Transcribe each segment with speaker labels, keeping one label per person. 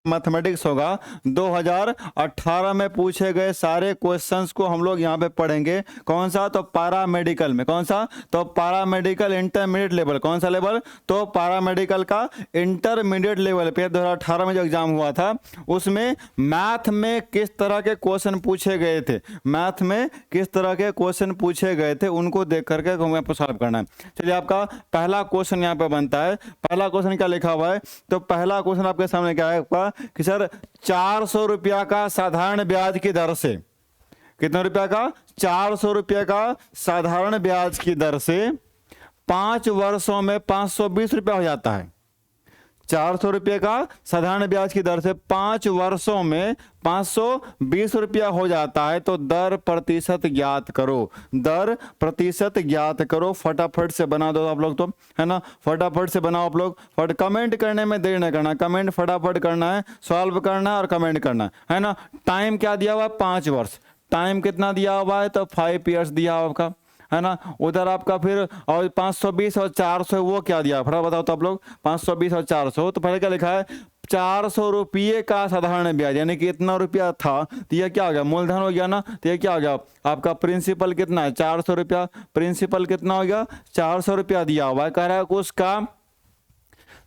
Speaker 1: Mathematics होगा 2018 में पूछे गए सारे क्वेश्चंस को हम लोग यहाँ पे पढ़ेंगे। कौन सा? तो पैरामेडिकल में। कौन सा? तो पैरामेडिकल इंटरमीडिएट लेवल। कौन सा लेवल? तो पैरामेडिकल का इंटरमीडिएट लेवल पे 2018 में जो एग्जाम हुआ था उसमें मैथ में किस तरह के क्वेश्चन पूछे गए थे, मैथ में किस तरह के क्वेश्चन पूछे गए थे उनको देख करके हमें आपको सॉल्व करना है। चलिए आपका पहला क्वेश्चन यहाँ पे बनता है। पहला क्वेश्चन क्या लिखा हुआ है? तो पहला क्वेश्चन आपके सामने क्या है आपका कि सर 400 रुपया का साधारण ब्याज की दर से, कितने रुपया का? 400 रुपया का साधारण ब्याज की दर से 5 वर्षों में 520 रुपया हो जाता है। 400 रुपये का साधारण ब्याज की दर से 5 वर्षों में 520 रुपया हो जाता है। तो दर प्रतिशत ज्ञात करो, दर प्रतिशत ज्ञात करो। फटाफट से बना दो आप लोग, तो है ना, फटाफट से बनाओ आप लोग। फट कमेंट करने में देर नहीं करना, कमेंट फटाफट करना है, सॉल्व करना है और कमेंट करना है ना। टाइम क्या दिया हुआ है? 5 वर्ष। टाइम कितना दिया हुआ है? तो 5 ईयर्स दिया हुआ आपका, है ना। उधर आपका फिर और 520 और 400 वो क्या दिया? फटाफट बताओ तो आप लोग। 520 और 400 तो पहले क्या लिखा है? 400 रुपये का साधारण ब्याज, यानी कि इतना रुपया था तो ये क्या हो गया? मूलधन हो गया ना। तो ये क्या हो गया? आपका प्रिंसिपल कितना है? 400 रुपया। प्रिंसिपल कितना हो गया? 400 रुपया दिया हुआ है। कह रहा है कि उसका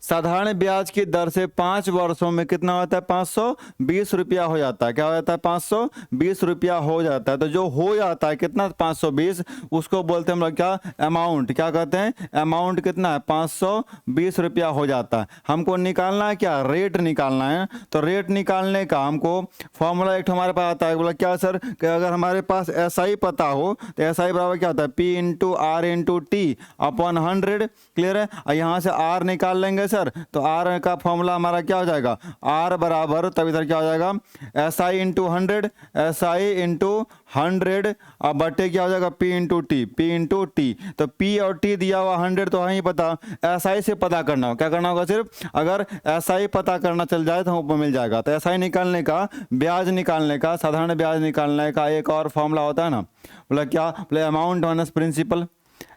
Speaker 1: साधारण ब्याज की दर से 5 वर्षों में कितना होता है? 520 रुपया हो जाता है। क्या हो जाता है? 520 रुपया हो जाता है। तो जो हो जाता है कितना? 520, उसको बोलते हैं हम लोग क्या? अमाउंट। क्या कहते हैं? अमाउंट कितना है? 520 रुपया हो जाता है। हमको निकालना है क्या? रेट निकालना है। तो रेट निकालने का हमको फॉर्मूला एक हमारे पास आता है। बोला क्या सर? कि अगर हमारे पास SI पता हो तो SI बराबर क्या होता है? P into R into T upon 100। Clear है? और यहाँ से R निकाल लेंगे सर, तो R का फॉर्मूला हमारा क्या हो जाएगा? R बराबर, तब इधर क्या हो जाएगा? SI इंटू 100, SI इंटू 100 अब बटे क्या हो जाएगा? P into T, P into T. तो P और T दिया हुआ 100 तो वहीं पता, SI से पता करना हो। क्या करना होगा? सिर्फ अगर SI पता करना चल जाए तो हमको मिल जाएगा। तो SI निकालने का, ब्याज निकालने का, साधारण ब्याज निकालने का एक और फॉर्मूला होता है ना, बोला क्या? बोले amount minus principal.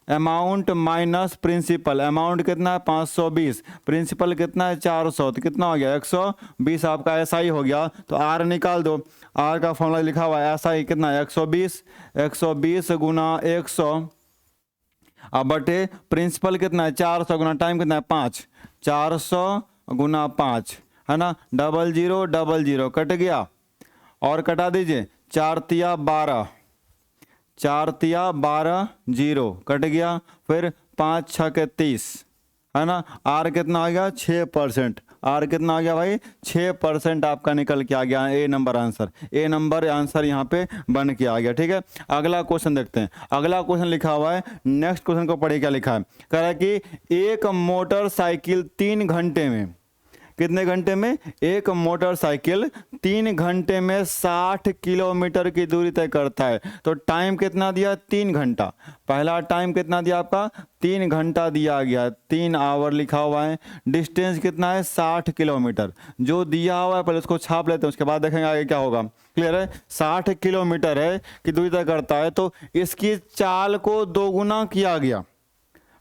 Speaker 1: Amount minus principal. Amount कितना है? 520। प्रिंसिपल कितना है? 400। तो कितना हो गया? 120 आपका SI हो गया। तो R निकाल दो। R का फॉर्मूला लिखा हुआ है SI कितना है? 120। 120 गुना 100 अब बटे प्रिंसिपल कितना है? 400 गुना टाइम कितना है? 5। 400 गुना 5, है ना। 00 00 कट गया और कटा दीजिए। 4 तिया 12, 4 तिया 12 0 कट गया। फिर 5 6 के 30, है ना। R कितना आ गया? 6%। R कितना आ गया भाई? 6% आपका निकल के आ गया। A number answer, A number answer यहाँ पे बन के आ गया। ठीक है, अगला क्वेश्चन देखते हैं। अगला क्वेश्चन लिखा हुआ है, नेक्स्ट क्वेश्चन को पढ़िए क्या लिखा है। कह रहा है कि एक मोटरसाइकिल 3 घंटे में, कितने घंटे में? एक मोटरसाइकिल 3 घंटे में 60 किलोमीटर की दूरी तय करता है। तो टाइम कितना दिया? 3 घंटा। पहला टाइम कितना दिया आपका? 3 घंटा दिया गया, 3 आवर लिखा हुआ है। डिस्टेंस कितना है? 60 किलोमीटर। जो दिया हुआ है पहले उसको छाप लेते हैं, उसके बाद देखेंगे आगे क्या होगा। क्लियर है? 60 किलोमीटर है कि दूरी तय करता है, तो इसकी चाल को 2 गुना किया गया,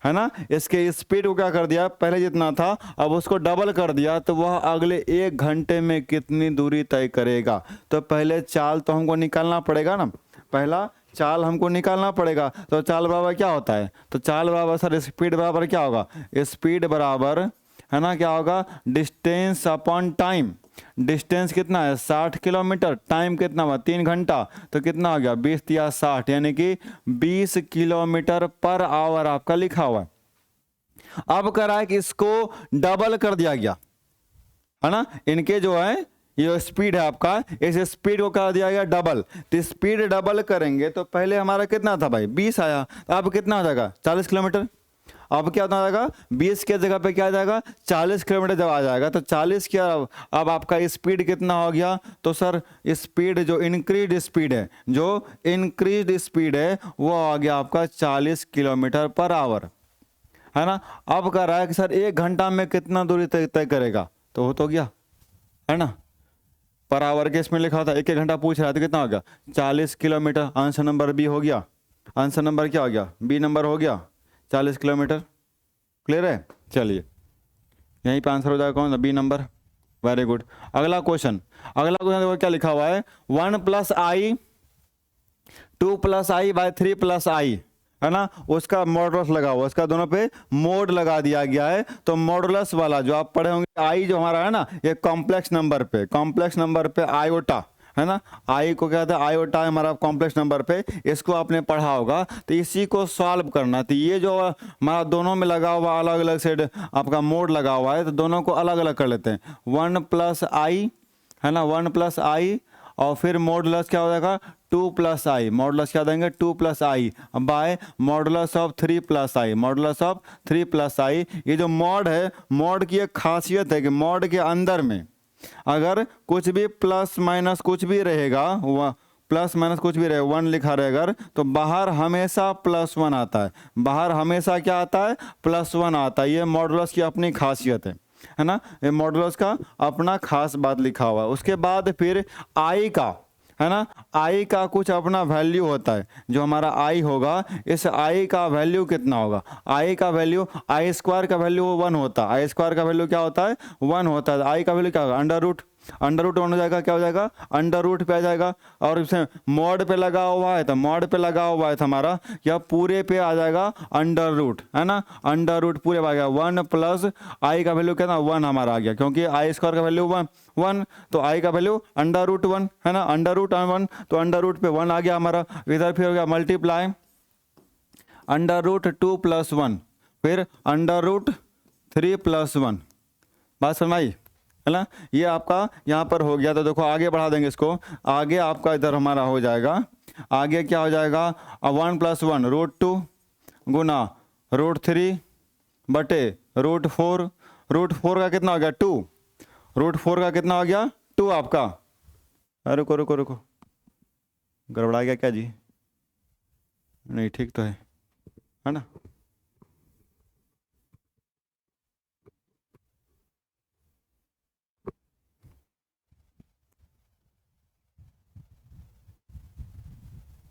Speaker 1: है ना। इसके स्पीड को क्या कर दिया? पहले जितना था अब उसको डबल कर दिया। तो वह अगले 1 घंटे में कितनी दूरी तय करेगा? तो पहले चाल तो हमको निकालना पड़ेगा ना, पहला चाल हमको निकालना पड़ेगा। तो चाल बराबर क्या होता है? तो चाल बराबर सर स्पीड बराबर क्या होगा? स्पीड बराबर, है ना, क्या होगा? Distance upon time. डिस्टेंस कितना है? 60 किलोमीटर। टाइम कितना हुआ? 3 घंटा। तो कितना हो गया? 20 या 60, यानी कि 20 किलोमीटर पर आवर आपका लिखा हुआ है। अब कह रहा है कि इसको डबल कर दिया गया, है ना। इनके जो है ये स्पीड है आपका, इस स्पीड को कर दिया गया डबल। तो स्पीड डबल करेंगे तो पहले हमारा कितना था भाई? 20 आया, तो अब कितना हो जाएगा? 40 किलोमीटर। अब क्या होता जाएगा? 20 के जगह पे क्या आ जाएगा? 40 किलोमीटर जब आ जाएगा तो 40 क्या, अब आपका स्पीड कितना हो गया? तो सर स्पीड जो इंक्रीज स्पीड है, जो इंक्रीज स्पीड है वो आ गया आपका 40 किलोमीटर पर आवर, है ना। अब कह रहा है कि सर 1 घंटा में कितना दूरी तय करेगा? तो हो तो गया, है ना। पर आवर के इसमें लिखा था, 1 घंटा पूछ रहा है तो कितना हो गया? 40 किलोमीटर। आंसर नंबर बी हो गया। आंसर नंबर क्या हो गया? बी नंबर हो गया, 40 किलोमीटर। क्लियर है? चलिए यहीं पे आंसर हो जाएगा कौन सा? B number. Very good. अगला क्वेश्चन देखो क्या लिखा हुआ है, 1 plus i 2 plus i by 3 plus i, है ना, उसका मॉडुलस लगा हुआ, उसका दोनों पे मोड लगा दिया गया है। तो मॉडुलस वाला जो आप पढ़े होंगे, आई जो हमारा है ना, ये कॉम्प्लेक्स नंबर पे आयोटा, है ना, आई को क्या था, आयोटा हमारा कॉम्प्लेक्स नंबर पे, इसको आपने पढ़ा होगा। तो इसी को सॉल्व करना, तो ये जो हमारा दोनों में लगा हुआ अलग अलग सेट आपका मोड लगा हुआ है, तो दोनों को अलग अलग कर लेते हैं। 1 प्लस आई, है ना, 1 प्लस आई, और फिर मॉडुलस क्या हो जाएगा, 2 प्लस आई, मॉडुलस क्या देंगे, 2 plus i by modulus of 3 plus i, modulus of 3 plus i. ये जो मॉड है, मॉड की एक खासियत है कि मॉड के अंदर में अगर कुछ भी प्लस माइनस कुछ भी रहेगा, प्लस माइनस कुछ भी रहे, 1 लिखा रहे अगर, तो बाहर हमेशा +1 आता है, बाहर हमेशा क्या आता है, +1 आता है। ये मॉडुलस की अपनी खासियत है ना, ये मॉडुलस का अपना खास बात लिखा हुआ है। उसके बाद फिर आई का, है ना, आई का कुछ अपना वैल्यू होता है, जो हमारा आई होगा, इस आई का वैल्यू कितना होगा, आई का वैल्यू, आई स्क्वायर का वैल्यू 1 होता है, आई स्क्वायर का वैल्यू क्या होता है, 1 होता है। आई का वैल्यू क्या होगा, अंडर रूट 1 हो जाएगा, क्या हो जाएगा, अंडर रूट पे आ जाएगा। और इसमें मॉड पे लगा हुआ है, तो मॉड पे लगा हुआ है तो हमारा यह पूरे पे आ जाएगा अंडर रूट, है ना, अंडर रूट पूरे आ गया। 1 प्लस आई का वैल्यू कितना, 1 हमारा आ गया, क्योंकि आई स्क्वायर का वैल्यू 1, तो आई का वैल्यू अंडर रूट 1, है ना, अंडर रूट 1, तो अंडर रूट पे 1 आ गया हमारा। इधर फिर हो गया मल्टीप्लाई अंडर रूट 2 प्लस 1, फिर अंडर रूट 3 प्लस 1। बात समझ है ना, ये आपका यहाँ पर हो गया। तो देखो आगे बढ़ा देंगे इसको, आगे आपका इधर हमारा हो जाएगा, आगे क्या हो जाएगा, 1 प्लस 1 √2 गुना √3 बटे √4, √4 का कितना हो गया 2, √4 का कितना हो गया 2 आपका। अरे रुको रुको रुको, गड़बड़ा गया क्या जी, नहीं ठीक तो है ना।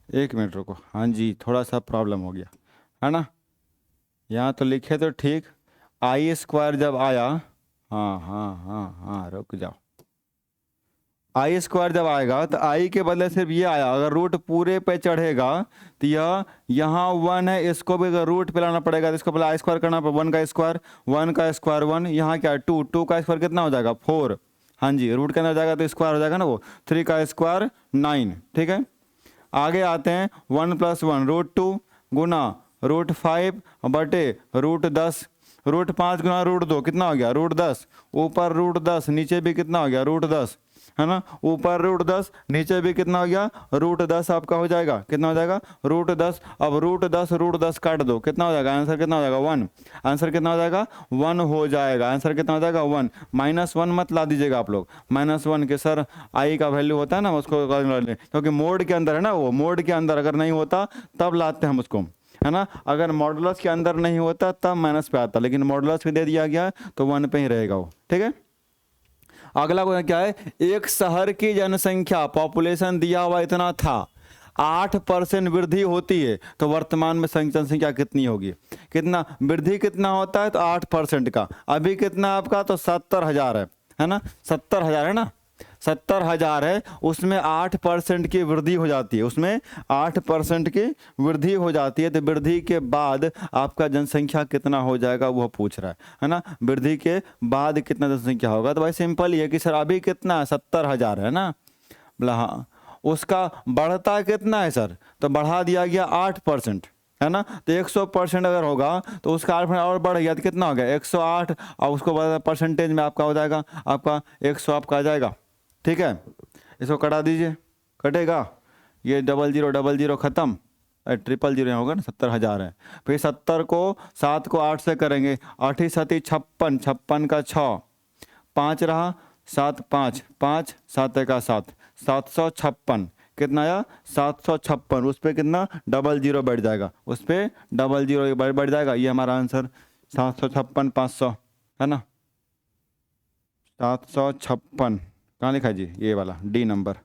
Speaker 1: एक मिनट रुको, हाँ जी थोड़ा सा प्रॉब्लम हो गया, है ना, यहाँ तो लिखे तो ठीक, आई स्क्वायर जब आया, हाँ हाँ हाँ हाँ रुक जाओ, आई स्क्वायर जब आएगा तो आई के बदले सिर्फ ये आया, अगर रूट पूरे पे चढ़ेगा तो यह यहाँ 1 है, इसको भी अगर रूट पे लाना पड़ेगा तो इसको पहले आई स्क्वायर करना पड़ेगा, 1 का स्क्वायर 1, यहाँ क्या है 2 का स्क्वायर कितना हो जाएगा 4, हाँ जी, रूट के अंदर जाएगा तो स्क्वायर हो जाएगा ना वो, 3 का स्क्वायर 9, ठीक है। आगे आते हैं 1 प्लस 1 √2 गुना √5 बटे √10, √5 गुना √2 कितना हो गया √10, ऊपर √10 नीचे भी कितना हो गया √10, है ना, ऊपर √10 नीचे भी कितना हो गया √10 आपका हो जाएगा, कितना हो जाएगा √10। अब √10 काट दो, कितना हो जाएगा, आंसर कितना हो जाएगा 1, आंसर कितना हो जाएगा 1 हो जाएगा, आंसर कितना हो जाएगा 1, -1 मत ला दीजिएगा आप लोग, -1 के सर आई का वैल्यू होता है ना उसको, क्योंकि मोड के अंदर है ना, वो मोड के अंदर अगर नहीं होता तब लाते हैं हम उसको, है ना, अगर मॉडुलस के अंदर नहीं होता तब माइनस पे आता, लेकिन मॉडुलस पे दे दिया गया तो 1 पे ही रहेगा वो, ठीक है। अगला क्वेश्चन क्या है, एक शहर की जनसंख्या पॉपुलेशन दिया हुआ इतना था, 8% वृद्धि होती है तो वर्तमान में जनसंख्या कितनी होगी, कितना वृद्धि कितना होता है तो 8% का, अभी कितना आपका तो 70,000 है ना, 70,000 है ना, 70,000 है, उसमें 8% की वृद्धि हो जाती है, उसमें 8% की वृद्धि हो जाती है, तो वृद्धि के बाद आपका जनसंख्या कितना हो जाएगा वो पूछ रहा है ना, वृद्धि के बाद कितना जनसंख्या होगा। तो भाई सिंपल ये कि सर अभी कितना 70,000 है ना, बोला हाँ, उसका बढ़ता कितना है सर, तो बढ़ा दिया गया 8%, है ना, तो 100% अगर होगा तो उसका 8% और बढ़ गया तो कितना हो गया 108, और उसको परसेंटेज में आपका हो जाएगा आपका 100 आपका आ जाएगा, ठीक है। इसको कटा दीजिए, कटेगा, ये 0000 ख़त्म, 000 होगा ना, 70,000 है, फिर 70 को 7 को 8 से करेंगे, 8 7 56, 56 का 6, 5 रहा, 7 5 5 7 का 7, 756 कितना आया 756, उस पर कितना 00 बैठ जाएगा, उस पर 00 बैठ जाएगा, ये हमारा आंसर 756 500 है ना, 756 कहाँ लिखा जी, ये वाला डी नंबर।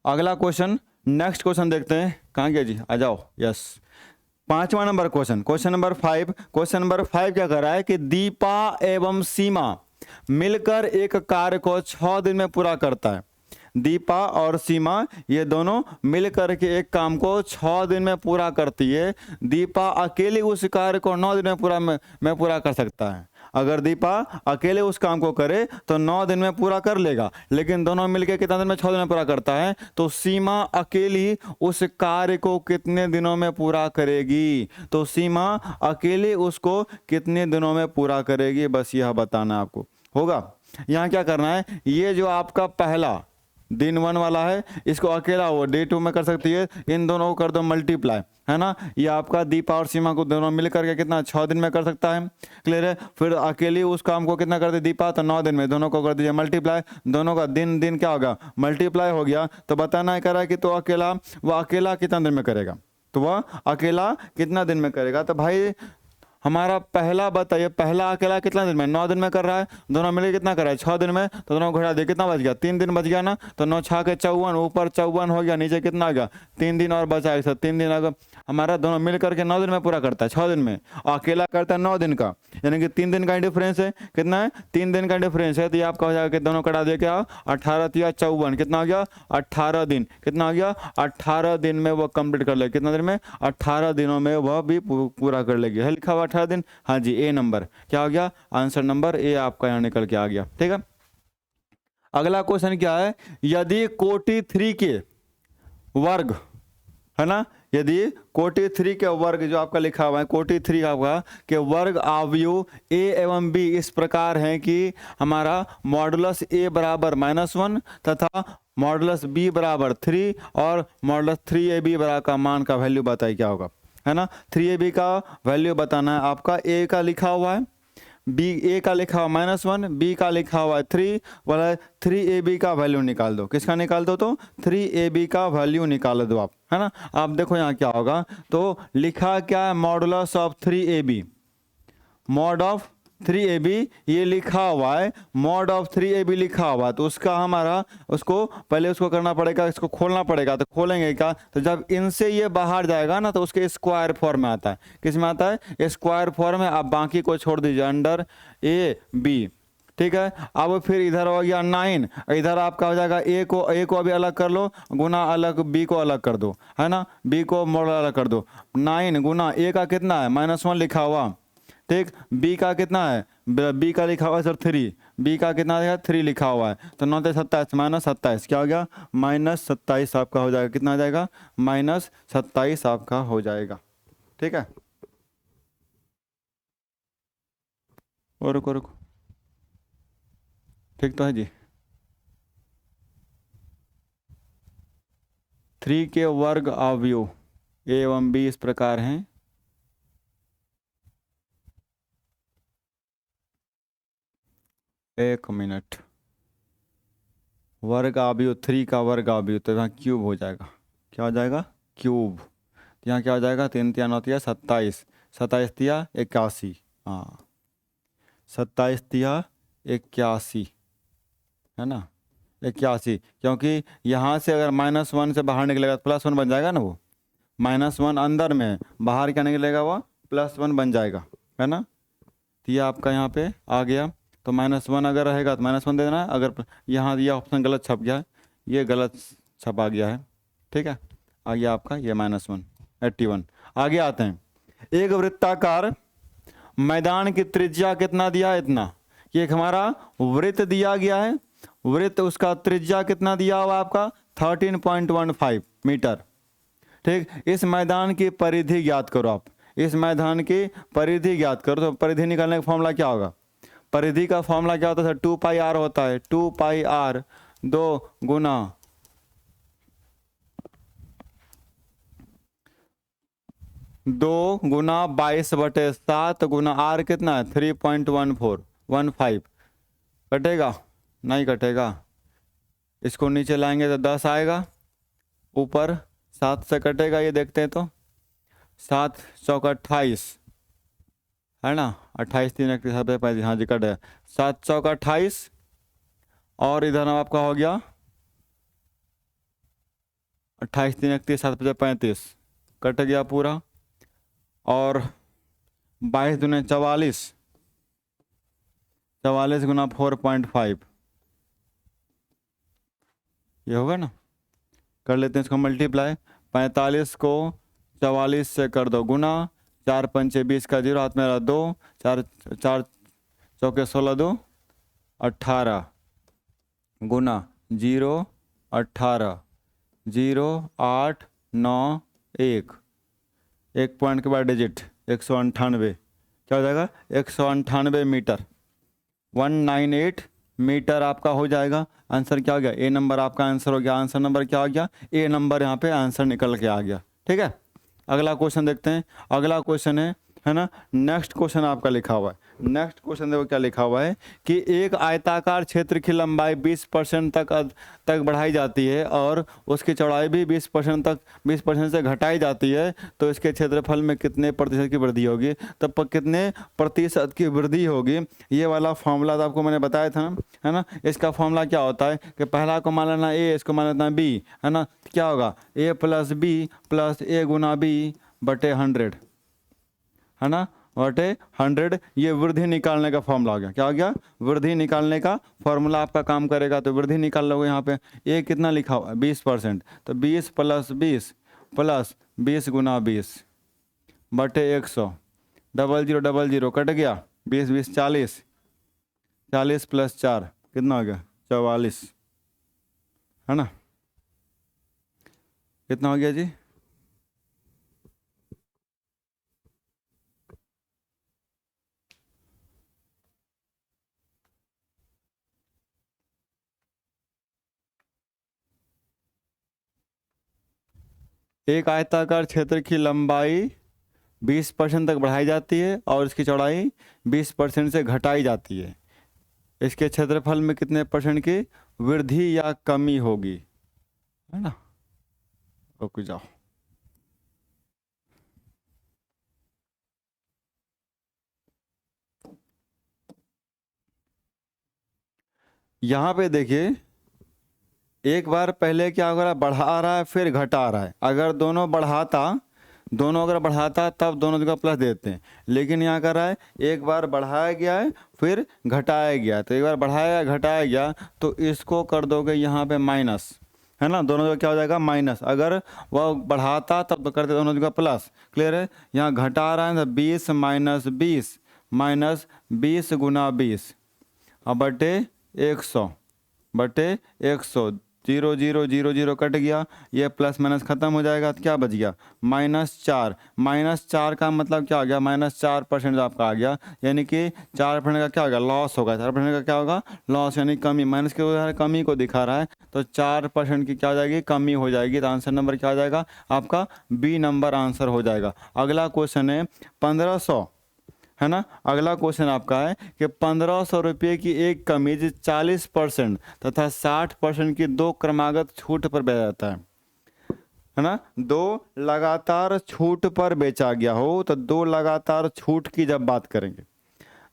Speaker 1: अगला क्वेश्चन, नेक्स्ट क्वेश्चन देखते हैं, कहाँ गया जी, आ जाओ, यस 5वां नंबर क्वेश्चन, क्वेश्चन नंबर 5 क्या कर रहा है कि दीपा एवं सीमा मिलकर एक कार्य को 6 दिन में पूरा करता है। दीपा और सीमा ये दोनों मिलकर के एक काम को 6 दिन में पूरा करती है। दीपा अकेले उस कार्य को 9 दिन में पूरा कर सकता है। अगर दीपा अकेले उस काम को करे तो 9 दिन में पूरा कर लेगा, लेकिन दोनों मिलकर कितना दिन में? 6 दिन में पूरा करता है। तो सीमा अकेली उस कार्य को कितने दिनों में पूरा करेगी? तो सीमा अकेले उसको कितने दिनों में पूरा करेगी, बस यह बताना आपको होगा। यहाँ क्या करना है, ये जो आपका पहला दिन 1 वाला है इसको अकेला वो डे 2 में कर सकती है, इन दोनों को कर दो मल्टीप्लाई, है ना। ये आपका दीपा और सीमा को दोनों मिल करके कितना? 6 दिन में कर सकता है। क्लियर है। फिर अकेली उस काम को कितना कर दे दीपा? तो 9 दिन में। दोनों को कर दीजिए मल्टीप्लाई, दोनों का दिन दिन क्या होगा? मल्टीप्लाई हो गया। तो बताना कह रहा है कि तो अकेला, वह अकेला कितना दिन में करेगा? तो वह अकेला कितना दिन में करेगा? तो भाई हमारा पहला बताइए, पहला अकेला कितना दिन में? 9 दिन में कर रहा है। दोनों मिलकर कितना कर रहा है? 6 दिन में। तो दोनों घटा दिए, कितना बच गया? 3 दिन बच गया ना। तो 9 6 के 54, ऊपर 54 हो गया, नीचे कितना आ गया? 3 दिन और बचा है। 3 दिन अगर हमारा दोनों मिल करके 9 दिन में पूरा करता है, 6 दिन में, और अकेला करता है 9 दिन का, यानी कि 3 दिन का डिफरेंस है। कितना है? 3 दिन का डिफरेंस है। तो ये आपका हो जाएगा कि दोनों कटा दिए क्या? 18 या 54, कितना हो गया? 18 दिन। कितना हो गया? 18 दिन में वो कंप्लीट कर लेगी। कितना दिन में? 18 दिनों में वह भी पूरा कर लेगी। है लिखा हुआ 18 दिन। हाँ जी, ए नंबर क्या हो गया? आंसर नंबर ए आपका यहाँ निकल के आ गया। ठीक है। अगला क्वेश्चन क्या है, यदि कोटि 3 के वर्ग, है ना, यदि कोटि 3 के वर्ग जो आपका लिखा हुआ है, कोटि 3 आपका के वर्ग अवयव ए एवं बी इस प्रकार हैं कि हमारा मॉडुलस ए बराबर -1 तथा मॉडुलस बी बराबर 3 और मॉडुलस 3ab बराबर का मान का वैल्यू बताइए क्या होगा, है ना। 3ab का वैल्यू बताना है आपका। ए का लिखा हुआ है, बी ए का लिखा हुआ -1, बी का लिखा हुआ है 3, वाला 3ab का वैल्यू निकाल दो। किसका निकाल दो? तो 3ab का वैल्यू निकाल दो आप, है ना। आप देखो यहाँ क्या होगा, तो लिखा क्या है? Modulus of 3ab, mod of 3ab ये लिखा हुआ है, मॉड ऑफ 3ab लिखा हुआ है। तो उसका हमारा उसको पहले उसको करना पड़ेगा, इसको खोलना पड़ेगा। तो खोलेंगे क्या? तो जब इनसे ये बाहर जाएगा ना तो उसके स्क्वायर फॉर्म में आता है। किस में आता है? स्क्वायर फॉर्म में। आप बाकी को छोड़ दीजिए अंडर ए बी। ठीक है। अब फिर इधर हो गया 9, इधर आपका हो जाएगा ए को अभी अलग कर लो, गुना अलग बी को अलग कर दो, है ना। बी को मॉडल अलग कर दो। 9 गुना ए का कितना है? -1 लिखा हुआ। ठीक। बी का कितना है? बी का लिखा हुआ है सर 3, बी का कितना है? 3 लिखा हुआ है। तो 9 27 -27 क्या हो गया? -27 आपका हो जाएगा। कितना आ जाएगा? -27 आपका हो जाएगा। ठीक है। और रुको ठीक तो है जी। 3 के वर्ग अवयव ए एवं बी इस प्रकार हैं। एक मिनट, वर्ग अवयव 3 का वर्ग अवयव, तो यहाँ क्यूब हो जाएगा। क्या हो जाएगा? क्यूब। तो यहाँ क्या हो जाएगा? 3 3 9 27, 27 तिया 81, हाँ 27 तिया 81, है ना, 81। क्योंकि यहाँ से अगर -1 से बाहर निकलेगा तो +1 बन जाएगा ना। वो -1 अंदर में, बाहर क्या निकलेगा? वो +1 बन जाएगा, है ना। तो ये आपका यहाँ पे आ गया। तो -1 अगर रहेगा तो -1 दे देना है। अगर यहाँ ये ऑप्शन गलत छप गया है, ये गलत छपा गया है। ठीक है। आ गया आपका ये -1 81। आगे आते हैं। एक वृत्ताकार मैदान की त्रिज्या कितना दिया है? इतना। ये एक हमारा वृत्त दिया गया है। वृत्त उसका त्रिज्या कितना दिया हुआ आपका? 13.15 मीटर। ठीक। इस मैदान की परिधि ज्ञात करो आप। इस मैदान की परिधि ज्ञात करो। तो परिधि निकालने का फॉर्मूला क्या होगा? परिधि का फॉर्मूला क्या होता है? 2πr होता है। 2πr 2 गुना 22/7 गुना आर कितना है? 3.1415। कटेगा? नहीं कटेगा। इसको नीचे लाएंगे तो 10 आएगा, ऊपर 7 से कटेगा। ये देखते हैं तो 7 चौका 28, है ना। 28 3 35, हाँ जी कट है। 7 चौका 28 और इधर आपका हो गया 28 3 31 7 35, कट गया पूरा। और 22 दूने 44, 44 गुना 4.5, ये होगा ना। कर लेते हैं इसको मल्टीप्लाई। 45 को 44 से कर दो गुना, 4 पंचे 20 का 0, हाथ में रहा 2, 4 4 चौके 16 2 18 गुना 0 18 0 8 9 1, 1 पॉइंट के बाद डिजिट 198, क्या हो जाएगा 198 मीटर, 198 मीटर आपका हो जाएगा। आंसर क्या हो गया, ए नंबर आपका आंसर हो गया। आंसर नंबर क्या हो गया, ए नंबर यहाँ पे आंसर निकल के आ गया। ठीक है, अगला क्वेश्चन देखते हैं। अगला क्वेश्चन है ना, नेक्स्ट क्वेश्चन आपका लिखा हुआ है। नेक्स्ट क्वेश्चन देखो क्या लिखा हुआ है कि एक आयताकार क्षेत्र की लंबाई 20% तक बढ़ाई जाती है और उसकी चौड़ाई भी 20% से घटाई जाती है, तो इसके क्षेत्रफल में कितने प्रतिशत की वृद्धि होगी। तब कितने प्रतिशत की वृद्धि होगी, ये वाला फॉर्मूला तो आपको मैंने बताया था, है ना। इसका फॉर्मूला क्या होता है कि पहला को मान लेना ए, इसको मान लेना बी, है ना। क्या होगा, ए प्लस बी प्लस ए गुना बी बटे 100, है ना, बटे 100। ये वृद्धि निकालने का फॉर्मूला हो गया। क्या हो गया, वृद्धि निकालने का फॉर्मूला आपका काम करेगा। तो वृद्धि निकाल लोगे, यहाँ पे ए कितना लिखा हुआ है 20%, तो 20 प्लस 20 गुना 20 बटे 100, 0000 कट गया, 20 20 40, 40 प्लस 4 कितना हो गया 44, है ना। कितना हो गया जी, एक आयताकार क्षेत्र की लंबाई 20% तक बढ़ाई जाती है और इसकी चौड़ाई 20% से घटाई जाती है। इसके क्षेत्रफल में कितने परसेंट की वृद्धि या कमी होगी, है ना। रुक जाओ, यहाँ पे देखिए, एक बार पहले क्या हो रहा है, बढ़ा रहा है फिर घटा रहा है। अगर दोनों अगर बढ़ाता तब दोनों जगह प्लस देते हैं, लेकिन यहाँ कर रहा है एक बार बढ़ाया गया है फिर घटाया गया। तो एक बार बढ़ाया घटाया गया तो इसको कर दोगे यहाँ पे माइनस, है ना, दोनों जगह क्या हो जाएगा माइनस। अगर वह बढ़ाता तब तो करते दोनों जगह प्लस। क्लियर है, यहाँ घटा रहा है तो 20 माइनस 20 गुना 20 अब बटे 100 0 0 0 0 कट गया, ये प्लस माइनस खत्म हो जाएगा तो क्या बच गया -4 का मतलब क्या आ गया, -4% आपका आ गया, यानी कि 4% का क्या होगा लॉस होगा। 4% का क्या होगा लॉस, यानी कमी। माइनस के उधर कमी को दिखा रहा है तो 4% की क्या हो जाएगी कमी हो जाएगी। तो आंसर नंबर क्या हो जाएगा आपका बी नंबर आंसर हो जाएगा। अगला क्वेश्चन है 1500, है ना। अगला क्वेश्चन आपका है कि 1500 रुपये की एक कमीज 40% तथा 60% की 2 क्रमागत छूट पर बेचा जाता है ना। 2 लगातार छूट पर बेचा गया हो, तो 2 लगातार छूट की जब बात करेंगे,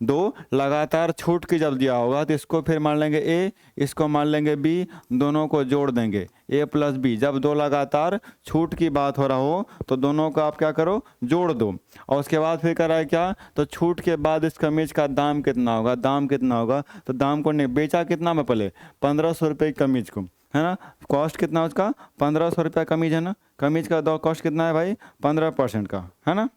Speaker 1: 2 लगातार छूट की जब दिया होगा तो इसको फिर मान लेंगे ए, इसको मान लेंगे बी, दोनों को जोड़ देंगे ए प्लस बी। जब 2 लगातार छूट की बात हो रहा हो तो दोनों को आप क्या करो जोड़ दो, और उसके बाद फिर करा है क्या, तो छूट के बाद इस कमीज का दाम कितना होगा, तो दाम को नहीं बेचा कितना में पहले 1500 रुपये कमीज को, है ना। कॉस्ट कितना उसका 1500 रुपया कमीज, है ना। कमीज का दो कॉस्ट कितना है भाई 15% का, है ना।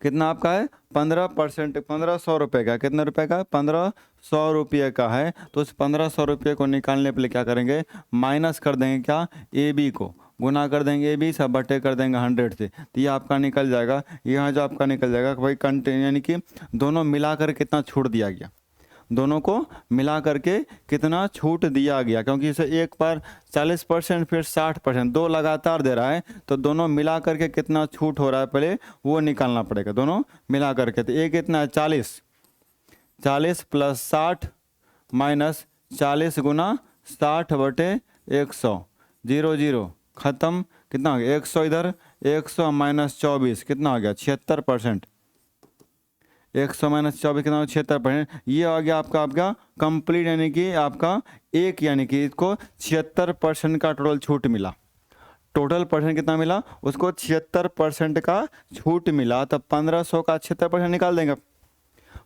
Speaker 1: कितना आपका है 15%, 1500 रुपये का, कितने रुपए का 1500 रुपये का है। तो उस 1500 रुपये को निकालने के लिए क्या करेंगे, माइनस कर देंगे क्या ए बी को, गुना कर देंगे ए बी सब बटे कर देंगे 100 से, तो ये आपका निकल जाएगा। यहाँ जो आपका निकल जाएगा भाई कंटेन, यानी कि दोनों मिलाकर कितना छूट दिया गया, दोनों को मिला करके कितना छूट दिया गया, क्योंकि इसे एक बार 40% फिर 60%, 2 लगातार दे रहा है तो दोनों मिला करके कितना छूट हो रहा है पहले वो निकालना पड़ेगा, दोनों मिला करके। तो एक कितना है 40 प्लस 60 माइनस 40 गुना 60 बटे 100, 0 0 खत्म, कितना हो गया 100, इधर 100 माइनस 24 कितना हो गया 76%, 100 माइनस 24 कितना 76%। ये आ गया आपका कंप्लीट, यानी कि आपका एक, यानी कि इसको 76% का टोटल छूट मिला। टोटल परसेंट कितना मिला उसको 76% का छूट मिला। तब 1500 का 76% निकाल देंगे।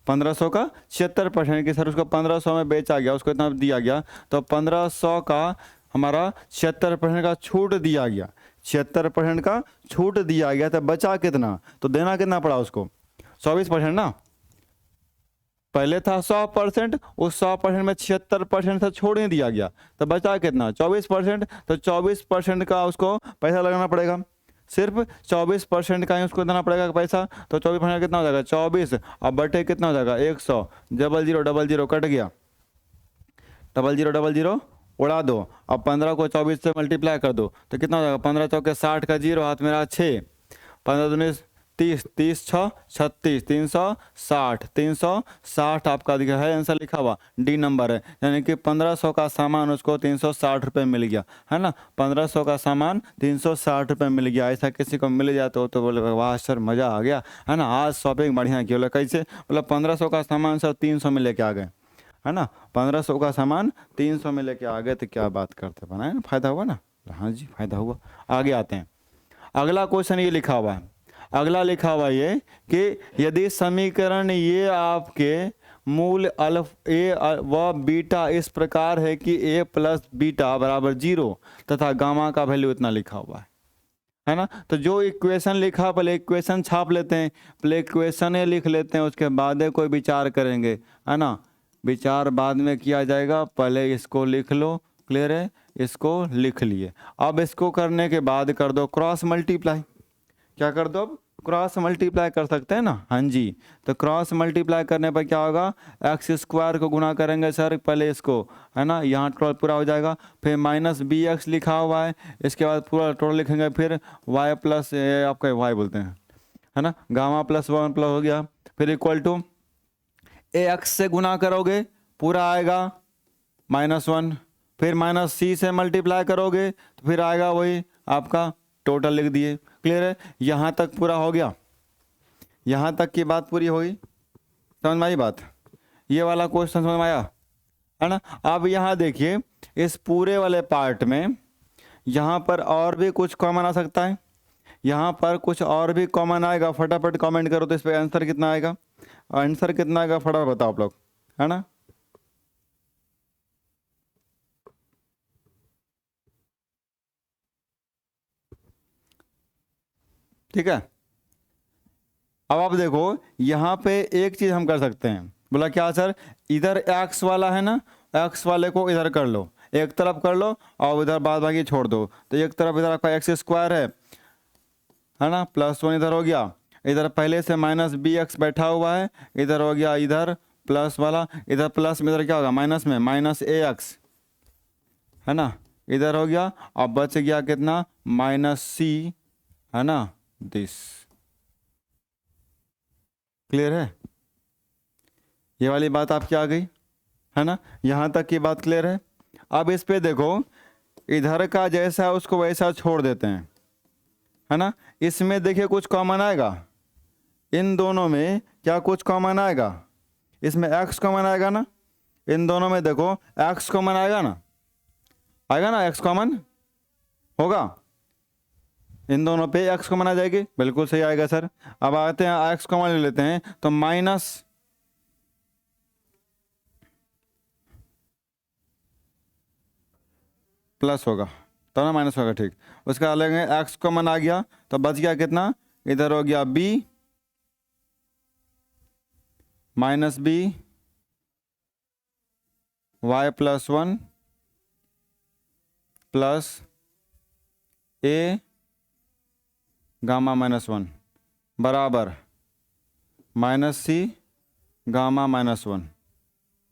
Speaker 1: 1500 का 76% की सर उसको 1500 में बेचा गया, उसको इतना दिया गया, तो 1500 का हमारा 76% का छूट दिया गया, 76% का छूट दिया गया, तो बचा कितना, तो देना कितना पड़ा उसको 24% ना। पहले था 100%, उस 100% में 76% से छोड़ ही दिया गया, तो बचा कितना 24%, तो 24% का उसको पैसा लगाना पड़ेगा, सिर्फ 24% का ही उसको देना पड़ेगा पैसा, तो 24% कितना हो जाएगा 24, अब बटे कितना हो जाएगा 100, 0000 कट गया, 0000 उड़ा दो, अब 15 को 24 से मल्टीप्लाई कर दो, तो कितना हो जाएगा 15 चौके 60 का 0 हाथ मेरा 6, 15 दूनी 30, 30 6 36, 360, 360 आपका दिखा है आंसर लिखा हुआ, डी नंबर है, यानी कि 1500 का सामान उसको 360 रुपये मिल गया, है ना, 1500 का सामान 360 रुपये मिल गया। ऐसा किसी को मिल जाए तो बोले वाह सर मज़ा आ गया, है ना, आज शॉपिंग बढ़िया की, बोले कैसे, मतलब 1500 का सामान सर 300 में लेके आ गए, है ना, 1500 का सामान 300 में लेके आ गए, तो क्या बात करते बनाए ना, फायदा हुआ ना, हाँ जी फायदा हुआ। आगे आते हैं, अगला क्वेश्चन ये लिखा हुआ है, अगला लिखा हुआ ये कि यदि समीकरण ये आपके मूल अल्फ ए व बीटा इस प्रकार है कि ए प्लस बीटा बराबर 0 तथा गामा का वैल्यू इतना लिखा हुआ है ना, तो जो इक्वेशन लिखा पहले इक्वेशन छाप लेते हैं, पहले इक्वेशन लिख लेते हैं, उसके बाद कोई विचार करेंगे, है ना, विचार बाद में किया जाएगा, पहले इसको लिख लो, क्लियर है, इसको लिख लिए, अब इसको करने के बाद कर दो क्रॉस मल्टीप्लाई, क्या कर दो अब क्रॉस मल्टीप्लाई कर सकते हैं ना, हाँ जी, तो क्रॉस मल्टीप्लाई करने पर क्या होगा, एक्स स्क्वायर को गुना करेंगे सर पहले इसको, है ना, यहाँ टोटल पूरा हो जाएगा, फिर माइनस बी एक्स लिखा हुआ है, इसके बाद पूरा टोटल लिखेंगे, फिर वाई प्लस आपका वाई बोलते हैं, है ना, गामा प्लस 1 प्लस हो गया, फिर इक्वल टू ए एक्स से गुना करोगे पूरा आएगा -1, फिर माइनस सी से मल्टीप्लाई करोगे तो फिर आएगा वही आपका टोटल लिख दिए, क्लियर है, यहाँ तक पूरा हो गया, यहाँ तक की बात पूरी हुई, समझ में आई बात, ये वाला क्वेश्चन समझ में आया, है ना। अब यहाँ देखिए इस पूरे वाले पार्ट में यहाँ पर और भी कुछ कॉमन आ सकता है, यहाँ पर कुछ और भी कॉमन आएगा, फटाफट कमेंट करो तो इस पर आंसर कितना आएगा, आंसर कितना आएगा फटाफट बताओ आप लोग, है ना। ठीक है, अब आप देखो यहाँ पे एक चीज़ हम कर सकते हैं, बोला क्या सर, इधर एक्स वाला है ना, एक्स वाले को इधर कर लो, एक तरफ कर लो और इधर बाद बाकी छोड़ दो, तो एक तरफ इधर आपका एक्स स्क्वायर है ना, +1 इधर हो गया, इधर पहले से माइनस बी एक्स बैठा हुआ है, इधर हो गया इधर प्लस वाला, इधर प्लस में इधर क्या होगा माइनस में माइनस ए एक्स, है ना, इधर हो गया, अब बच गया कितना -c, है ना, दिस, क्लियर है, ये वाली बात आपकी आ गई, है ना, यहाँ तक की बात क्लियर है। अब इस पे देखो इधर का जैसा उसको वैसा छोड़ देते हैं, है ना, इसमें देखिए कुछ कॉमन आएगा, इन दोनों में क्या कुछ कॉमन आएगा, इसमें x कॉमन आएगा ना, इन दोनों में देखो x कॉमन आएगा ना, आएगा ना, x कॉमन होगा, इन दोनों पे x कॉमन आ जाएगी, बिल्कुल सही आएगा सर। अब आते हैं x कॉमन ले लेते हैं, तो माइनस प्लस होगा तो ना माइनस होगा, ठीक, उसका अलग है, x कॉमन आ गया तो बच गया कितना, इधर हो गया b -b y +1 plus a gamma -1 बराबर -c गामा -1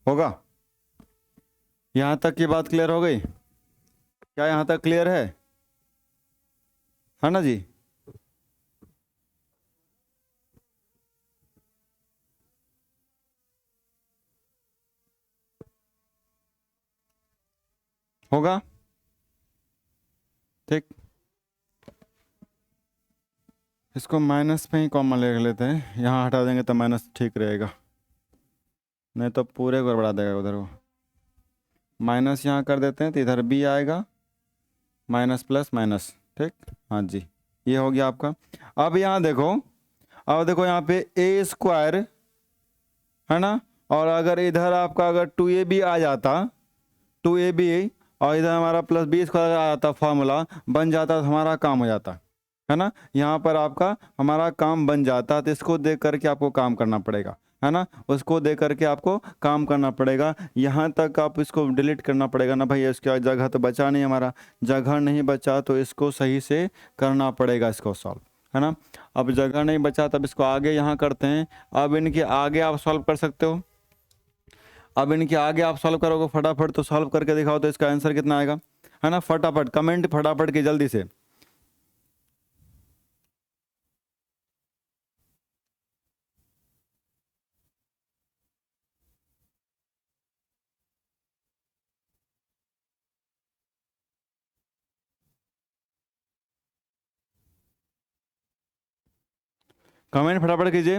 Speaker 1: होगा। यहाँ तक की बात क्लियर हो गई, क्या यहाँ तक क्लियर है ना जी। होगा, ठीक, इसको माइनस पे ही कॉमन ले लेते हैं, यहाँ हटा देंगे तो माइनस ठीक रहेगा, नहीं तो पूरे को बढ़ा देगा उधर, वो माइनस यहाँ कर देते हैं तो इधर b आएगा माइनस प्लस माइनस, ठीक, हाँ जी, ये हो गया आपका। अब यहाँ देखो, अब देखो यहाँ पे a स्क्वायर, है ना। और अगर इधर आपका अगर 2ab आ जाता, 2ab और इधर हमारा प्लस बी स्क्वायर आ जाता, फार्मूला बन जाता तो हमारा काम हो जाता, है ना। यहाँ पर आपका हमारा काम बन जाता, तो इसको देख करके आपको काम करना पड़ेगा, है ना। उसको देख करके आपको काम करना पड़ेगा। यहाँ तक आप इसको डिलीट करना पड़ेगा ना भाई, इसका जगह तो बचा नहीं, हमारा जगह नहीं बचा तो इसको सही से करना पड़ेगा, इसको सॉल्व, है ना। अब जगह नहीं बचा तब इसको आगे यहाँ करते हैं। अब इनके आगे आप सॉल्व कर सकते हो, अब इनके आगे आप सॉल्व करोगे फटाफट, तो सॉल्व करके दिखाओ तो इसका आंसर कितना आएगा, है ना। फटाफट कमेंट फटाफट की जल्दी से। कमेंट फटाफट कीजिए।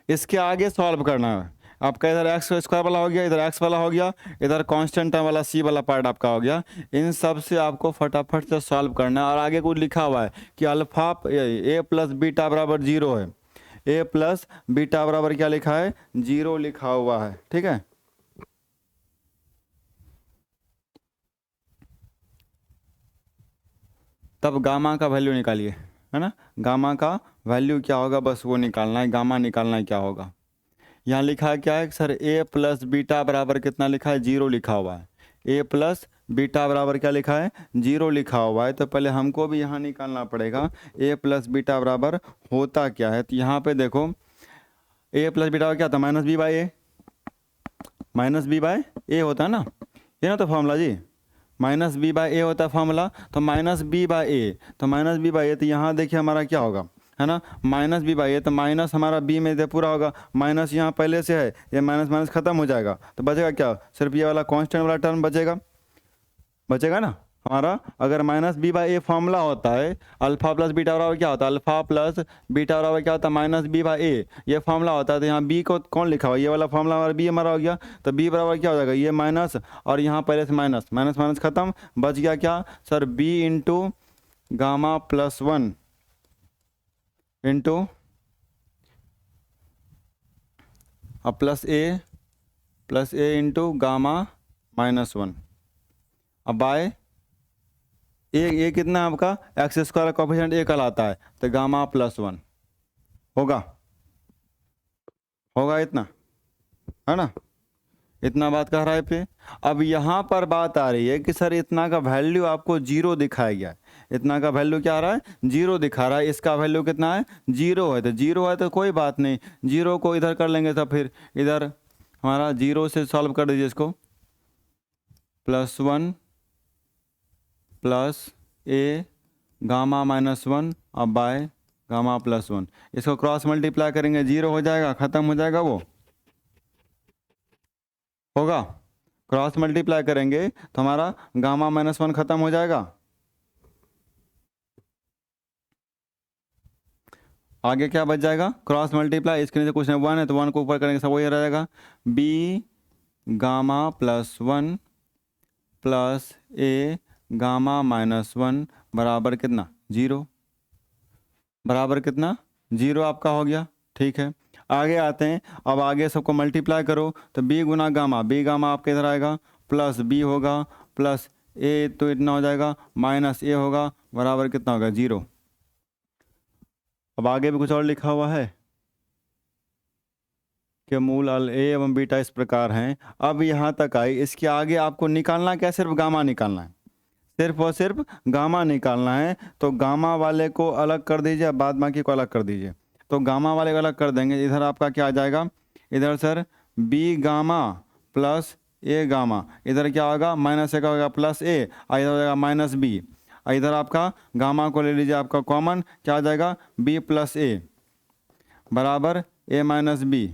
Speaker 1: इसके आगे सॉल्व करना है आपका, इधर एक्स स्क्वायर वाला हो गया, इधर एक्स वाला हो गया, इधर कांस्टेंट वाला सी वाला पार्ट आपका हो गया। इन सब से आपको फटाफट से सॉल्व करना है। और आगे कुछ लिखा हुआ है कि अल्फा ए प्लस बीटा बराबर 0 है, ए प्लस बीटा बराबर क्या लिखा है, 0 लिखा हुआ है, ठीक है। तब गामा का वैल्यू निकालिए, है ना। गामा का वैल्यू क्या होगा, बस वो निकालना है, गामा निकालना है क्या होगा। यहाँ लिखा है क्या है सर, ए प्लस बीटा बराबर कितना लिखा है, 0 लिखा हुआ है। ए प्लस बीटा बराबर क्या लिखा है, 0 लिखा हुआ है। तो पहले हमको भी यहाँ निकालना पड़ेगा ए प्लस बीटा बराबर होता क्या है। तो यहाँ पे देखो ए प्लस बीटा क्या था, minus b by a, minus b by a होता है ना, ये ना तो फॉर्मूला जी, माइनस बी बाई ए होता है फॉर्मूला। तो माइनस बी बाई ए, तो माइनस बी बाई ए, तो यहाँ देखिए हमारा क्या होगा, है ना, माइनस बी बाई ए, तो माइनस हमारा बी में दे पूरा होगा, माइनस यहाँ पहले से है, ये माइनस माइनस खत्म हो जाएगा, तो बचेगा क्या, सिर्फ ये वाला कांस्टेंट वाला टर्म बचेगा, बचेगा ना हमारा। अगर minus b by a formula होता है, अल्फा प्लस बीटा बराबर क्या होता है, अल्फा प्लस बीटा बराबर क्या होता है, माइनस बी बाई ए, ये फॉर्मूला होता है। तो यहाँ बी को कौन लिखा हुआ, ये वाला फॉर्मूला हमारा बी हमारा हो गया, तो बी बराबर क्या हो जाएगा, ये माइनस और यहाँ पहले से माइनस, माइनस माइनस खत्म, बच गया क्या sir, b into gamma plus 1 into plus a into gamma -1, अब बाय ये कितना है आपका, एक्स स्क्वायर कोफिशिएंट ए कहलाता है, तो गामा +1 होगा, होगा इतना, है ना। इतना बात कह रहा है पे। अब यहाँ पर बात आ रही है कि सर इतना का वैल्यू आपको 0 दिखाया गया है, इतना का वैल्यू क्या आ रहा है, 0 दिखा रहा है, इसका वैल्यू कितना है, 0 है। तो 0 है तो कोई बात नहीं, 0 को इधर कर लेंगे, तो फिर इधर हमारा 0 से सॉल्व कर दीजिए इसको, +1 प्लस ए गामा -1 अब बाय गामा +1, इसको क्रॉस मल्टीप्लाई करेंगे, 0 हो जाएगा, ख़त्म हो जाएगा, वो होगा। क्रॉस मल्टीप्लाई करेंगे तो हमारा गामा -1 खत्म हो जाएगा। आगे क्या बच जाएगा, क्रॉस मल्टीप्लाई, इसके नीचे कुछ नहीं, 1 है तो 1 को ऊपर करेंगे, सब वही रह जाएगा, बी गामा +1 प्लस ए गामा -1 बराबर कितना, 0, बराबर कितना, 0 आपका हो गया, ठीक है। आगे आते हैं, अब आगे सबको मल्टीप्लाई करो, तो b गुना गामा, b गामा आपके इधर आएगा, प्लस b होगा, प्लस a तो इतना हो जाएगा, माइनस a होगा, बराबर कितना होगा, 0। अब आगे भी कुछ और लिखा हुआ है कि मूल a एवं बीटा इस प्रकार हैं। अब यहाँ तक आई, इसके आगे आपको निकालना क्या, सिर्फ गामा निकालना है, सिर्फ और सिर्फ गामा निकालना है। तो गामा वाले को अलग कर दीजिए, बाद बाकी को अलग कर दीजिए। तो गामा वाले को अलग कर देंगे, इधर आपका क्या आ जाएगा, इधर सर बी गामा प्लस ए गामा, इधर क्या होगा, -1 का होगा प्लस ए, इधर हो जाएगा -b, इधर आपका गामा को ले लीजिए, आपका कॉमन क्या आ जाएगा, b प्लस ए बराबर a -b,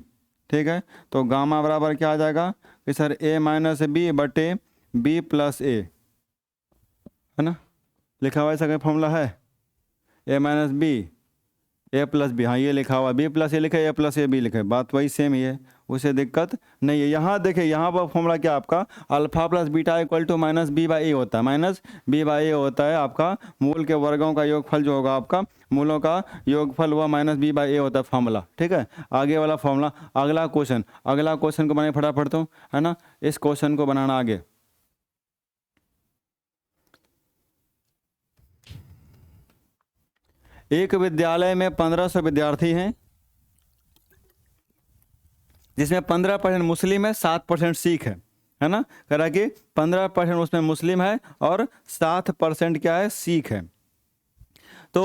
Speaker 1: ठीक है। तो गामा बराबर क्या आ जाएगा कि सर a -b बटे b प्लस ए, है ना, लिखा हुआ ऐसा कोई फॉर्मूला है, a -b a plus b, हाँ ये लिखा हुआ, b प्लस ए लिखा है, a प्लस ए बी लिखा है, बात वही सेम ही है, उसे दिक्कत नहीं है। यहाँ देखिए, यहाँ पर फॉर्मूला क्या आपका, alpha plus beta equal to minus b by a होता है, माइनस बी बाई ए होता है आपका मूल के वर्गों का योगफल जो होगा आपका, मूलों का योगफल हुआ माइनस बी बाई ए होता है फॉर्मूला, ठीक है। आगे वाला फॉर्मूला, अगला क्वेश्चन को बनाए फटाफट तो, है ना, इस क्वेश्चन को बनाना आगे। एक विद्यालय में 1500 विद्यार्थी हैं, जिसमें 15% मुस्लिम है, 7% सिख है ना। कह रहा कि 15% उसमें मुस्लिम है और 7% क्या है, सिख है। तो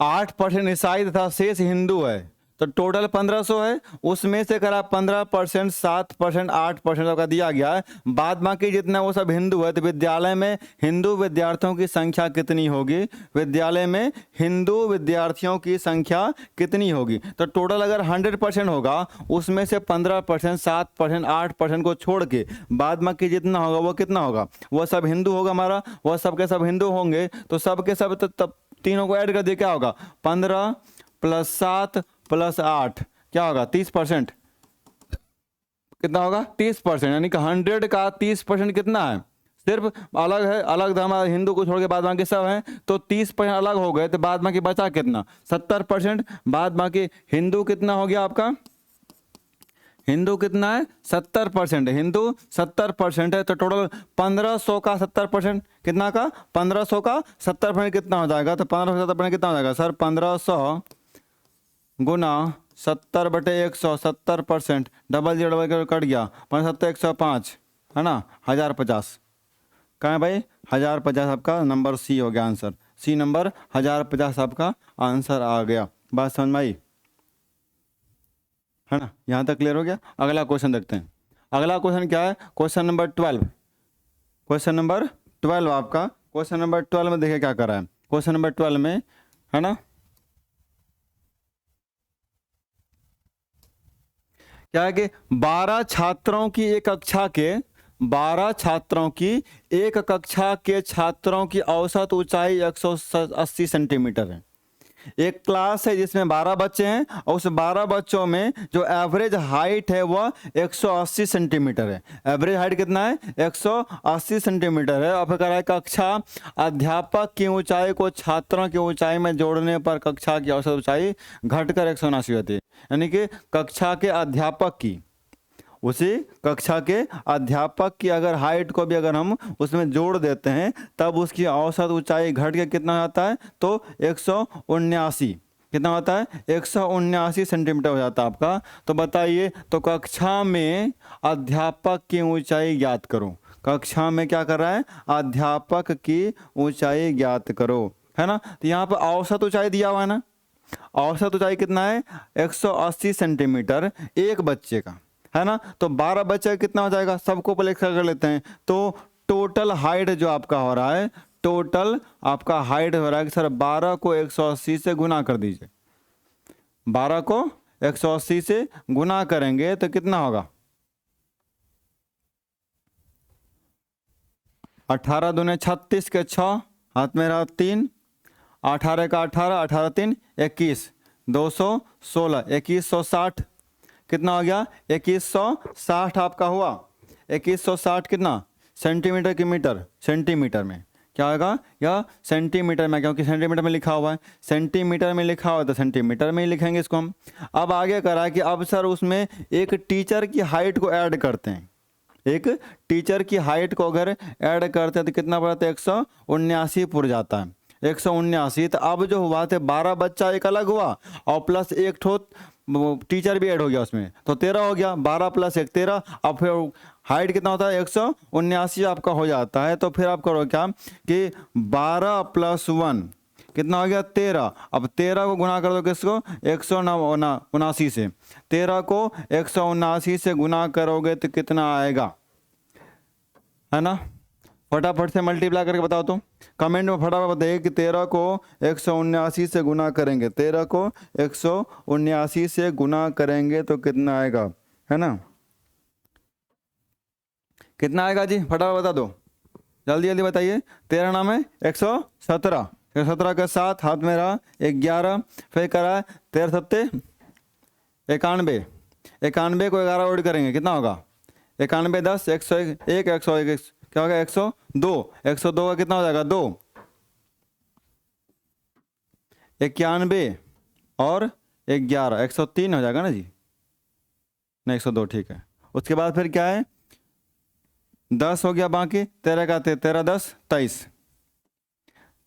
Speaker 1: 8% ईसाई तथा शेष हिंदू है, तो टोटल 1500 है। उसमें से करा 15%, 7%, 8% का दिया गया है, बाद बाकी जितना वो सब हिंदू है। तो विद्यालय में हिंदू विद्यार्थियों की संख्या कितनी होगी, विद्यालय में हिंदू विद्यार्थियों की संख्या कितनी होगी। तो टोटल अगर 100% होगा, उसमें से 15%, 7%, 8% को छोड़ के बाद बाकी जितना होगा वो कितना होगा, वो सब हिंदू होगा हमारा, वह सब के सब हिंदू होंगे। तो सब के सब तब तीनों को ऐड कर दिए, क्या होगा, 15 + 7 + 8 क्या होगा, 30%। कितना होगा, 30%। यानी कि 100 का 30% कितना है, सिर्फ अलग है, अलग हमारा हिंदू को छोड़ के बाद बाकी सब हैं, तो 30% अलग हो गए, तो बाद बाकी बचा कितना, 70%। बाद बाकी हिंदू कितना हो गया आपका, हिंदू कितना है, 70%। हिंदू 70% है, तो टोटल 1500 का 70% कितना का, 1500 का 70% कितना हो जाएगा। तो 1500 70% कितना हो जाएगा सर, 1500 गुना 70/100, 70%, डबल 0 कट गया, 5 7 105 है ना, 1050। कहाँ है भाई, 1050 आपका नंबर सी हो गया आंसर, सी नंबर 1050 आपका आंसर आ गया। बात समझ में आई, है ना, यहाँ तक क्लियर हो गया। अगला क्वेश्चन देखते हैं। अगला क्वेश्चन क्या है, क्वेश्चन नंबर 12। क्वेश्चन नंबर 12 आपका, क्वेश्चन नंबर 12 में देखिए क्या कर रहा है। क्वेश्चन नंबर 12 में, है ना, क्या है कि 12 छात्रों की एक कक्षा के 12 छात्रों की एक कक्षा के छात्रों की औसत ऊंचाई 180 सेंटीमीटर है। एक क्लास है जिसमें 12 बच्चे हैं, और उस 12 बच्चों में जो एवरेज हाइट है वह 180 सेंटीमीटर है। एवरेज हाइट कितना है, 180 सेंटीमीटर है। और फिर कह रहा है कक्षा अध्यापक की ऊंचाई को छात्रों की ऊंचाई में जोड़ने पर कक्षा की औसत ऊंचाई घटकर 179 होती है। यानी कि कक्षा के अध्यापक की, उसी कक्षा के अध्यापक की अगर हाइट को भी अगर हम उसमें जोड़ देते हैं, तब उसकी औसत ऊंचाई घट के कितना आता है, तो 179, कितना होता है, 179 सेंटीमीटर हो जाता है आपका। तो बताइए, तो कक्षा में अध्यापक की ऊंचाई ज्ञात करो। कक्षा में क्या कर रहा है, अध्यापक की ऊंचाई ज्ञात करो, है ना। तो यहाँ पर औसत ऊंचाई दिया हुआ है ना, औसत ऊंचाई कितना है, 180 सेंटीमीटर एक बच्चे का, है ना। तो 12 बच्चे कितना हो जाएगा, सबको पहले कर लेते हैं। तो टोटल हाइट जो आपका हो रहा है, टोटल आपका हाइट हो रहा है कि सर 12 को 180 से गुना कर दीजिए। 12 को 180 से गुना करेंगे तो कितना होगा, 18 दूने 36 के 6 हाथ में रहा 3, 18 का 18, 18 3 21, 216, 2160 कितना हो गया, 2160 आपका हुआ। 2160 कितना, सेंटीमीटर की मीटर, सेंटीमीटर में क्या होगा, या सेंटीमीटर में, क्योंकि सेंटीमीटर में लिखा हुआ है, सेंटीमीटर में लिखा हुआ है तो सेंटीमीटर में ही लिखेंगे इसको हम। अब आगे करा कि अब सर उसमें एक टीचर की हाइट को ऐड करते हैं। एक टीचर की हाइट को अगर ऐड करते हैं तो कितना पड़ता है, 179 पुर जाता है, 179। तो अब जो हुआ थे 12 बच्चा एक अलग हुआ, और प्लस एक ठो टीचर भी ऐड हो गया उसमें, तो 13 हो गया, 12 + 1 13। अब फिर हाइट कितना होता है, 179 आपका हो जाता है। तो फिर आप करो क्या कि 12 + 1 कितना हो गया, 13। अब 13 को गुना कर दो किसको, 179 से। 13 को 179 से गुना करोगे तो कितना आएगा, है ना। फटाफट से मल्टीप्लाई करके बताओ तो, कमेंट में फटाफट बताइए कि 13 को 179 से गुना करेंगे, 13 को 179 से गुना करेंगे तो कितना आएगा, है ना। कितना आएगा जी, फटाफट बता दो, जल्दी जल्दी बताइए। 13 नाम है 117, 117 का 7 हाथ में रहा 11, फिर करा 13 7 91, 91 को 11 ऐड करेंगे कितना होगा? 91 10 101 101 क्या होगा? 102 102 का कितना हो जाएगा? 2 91 और 11 103 हो जाएगा ना जी, नहीं 102 ठीक है। उसके बाद फिर क्या है? 10 हो गया, बाकी 13 का 13 10 23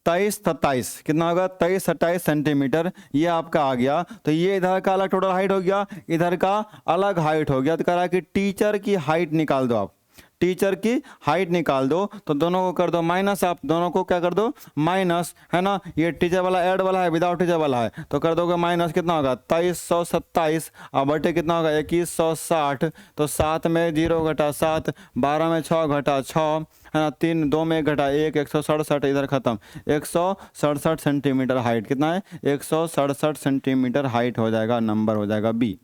Speaker 1: 23 27 कितना होगा? 23 27 सेंटीमीटर ये आपका आ गया। तो ये इधर का अलग टोटल हाइट हो गया, इधर का अलग हाइट हो गया। तो कह रहा है कि टीचर की हाइट निकाल दो। आप टीचर की हाइट निकाल दो, तो दोनों को कर दो माइनस। आप दोनों को क्या कर दो? माइनस, है ना। ये टीचर वाला ऐड वाला है, विदाउट टीचर वाला है, तो कर दोगे माइनस। कितना होगा? 2327 और बटे कितना होगा? 2160। तो 7 में 0 घटा 7, 12 में 6 घटा 6, है ना, 3 2 में घटा 1, 167 इधर खत्म। 167 सेंटीमीटर हाइट कितना है? 167 सेंटीमीटर हाइट हो जाएगा, नंबर हो जाएगा बी,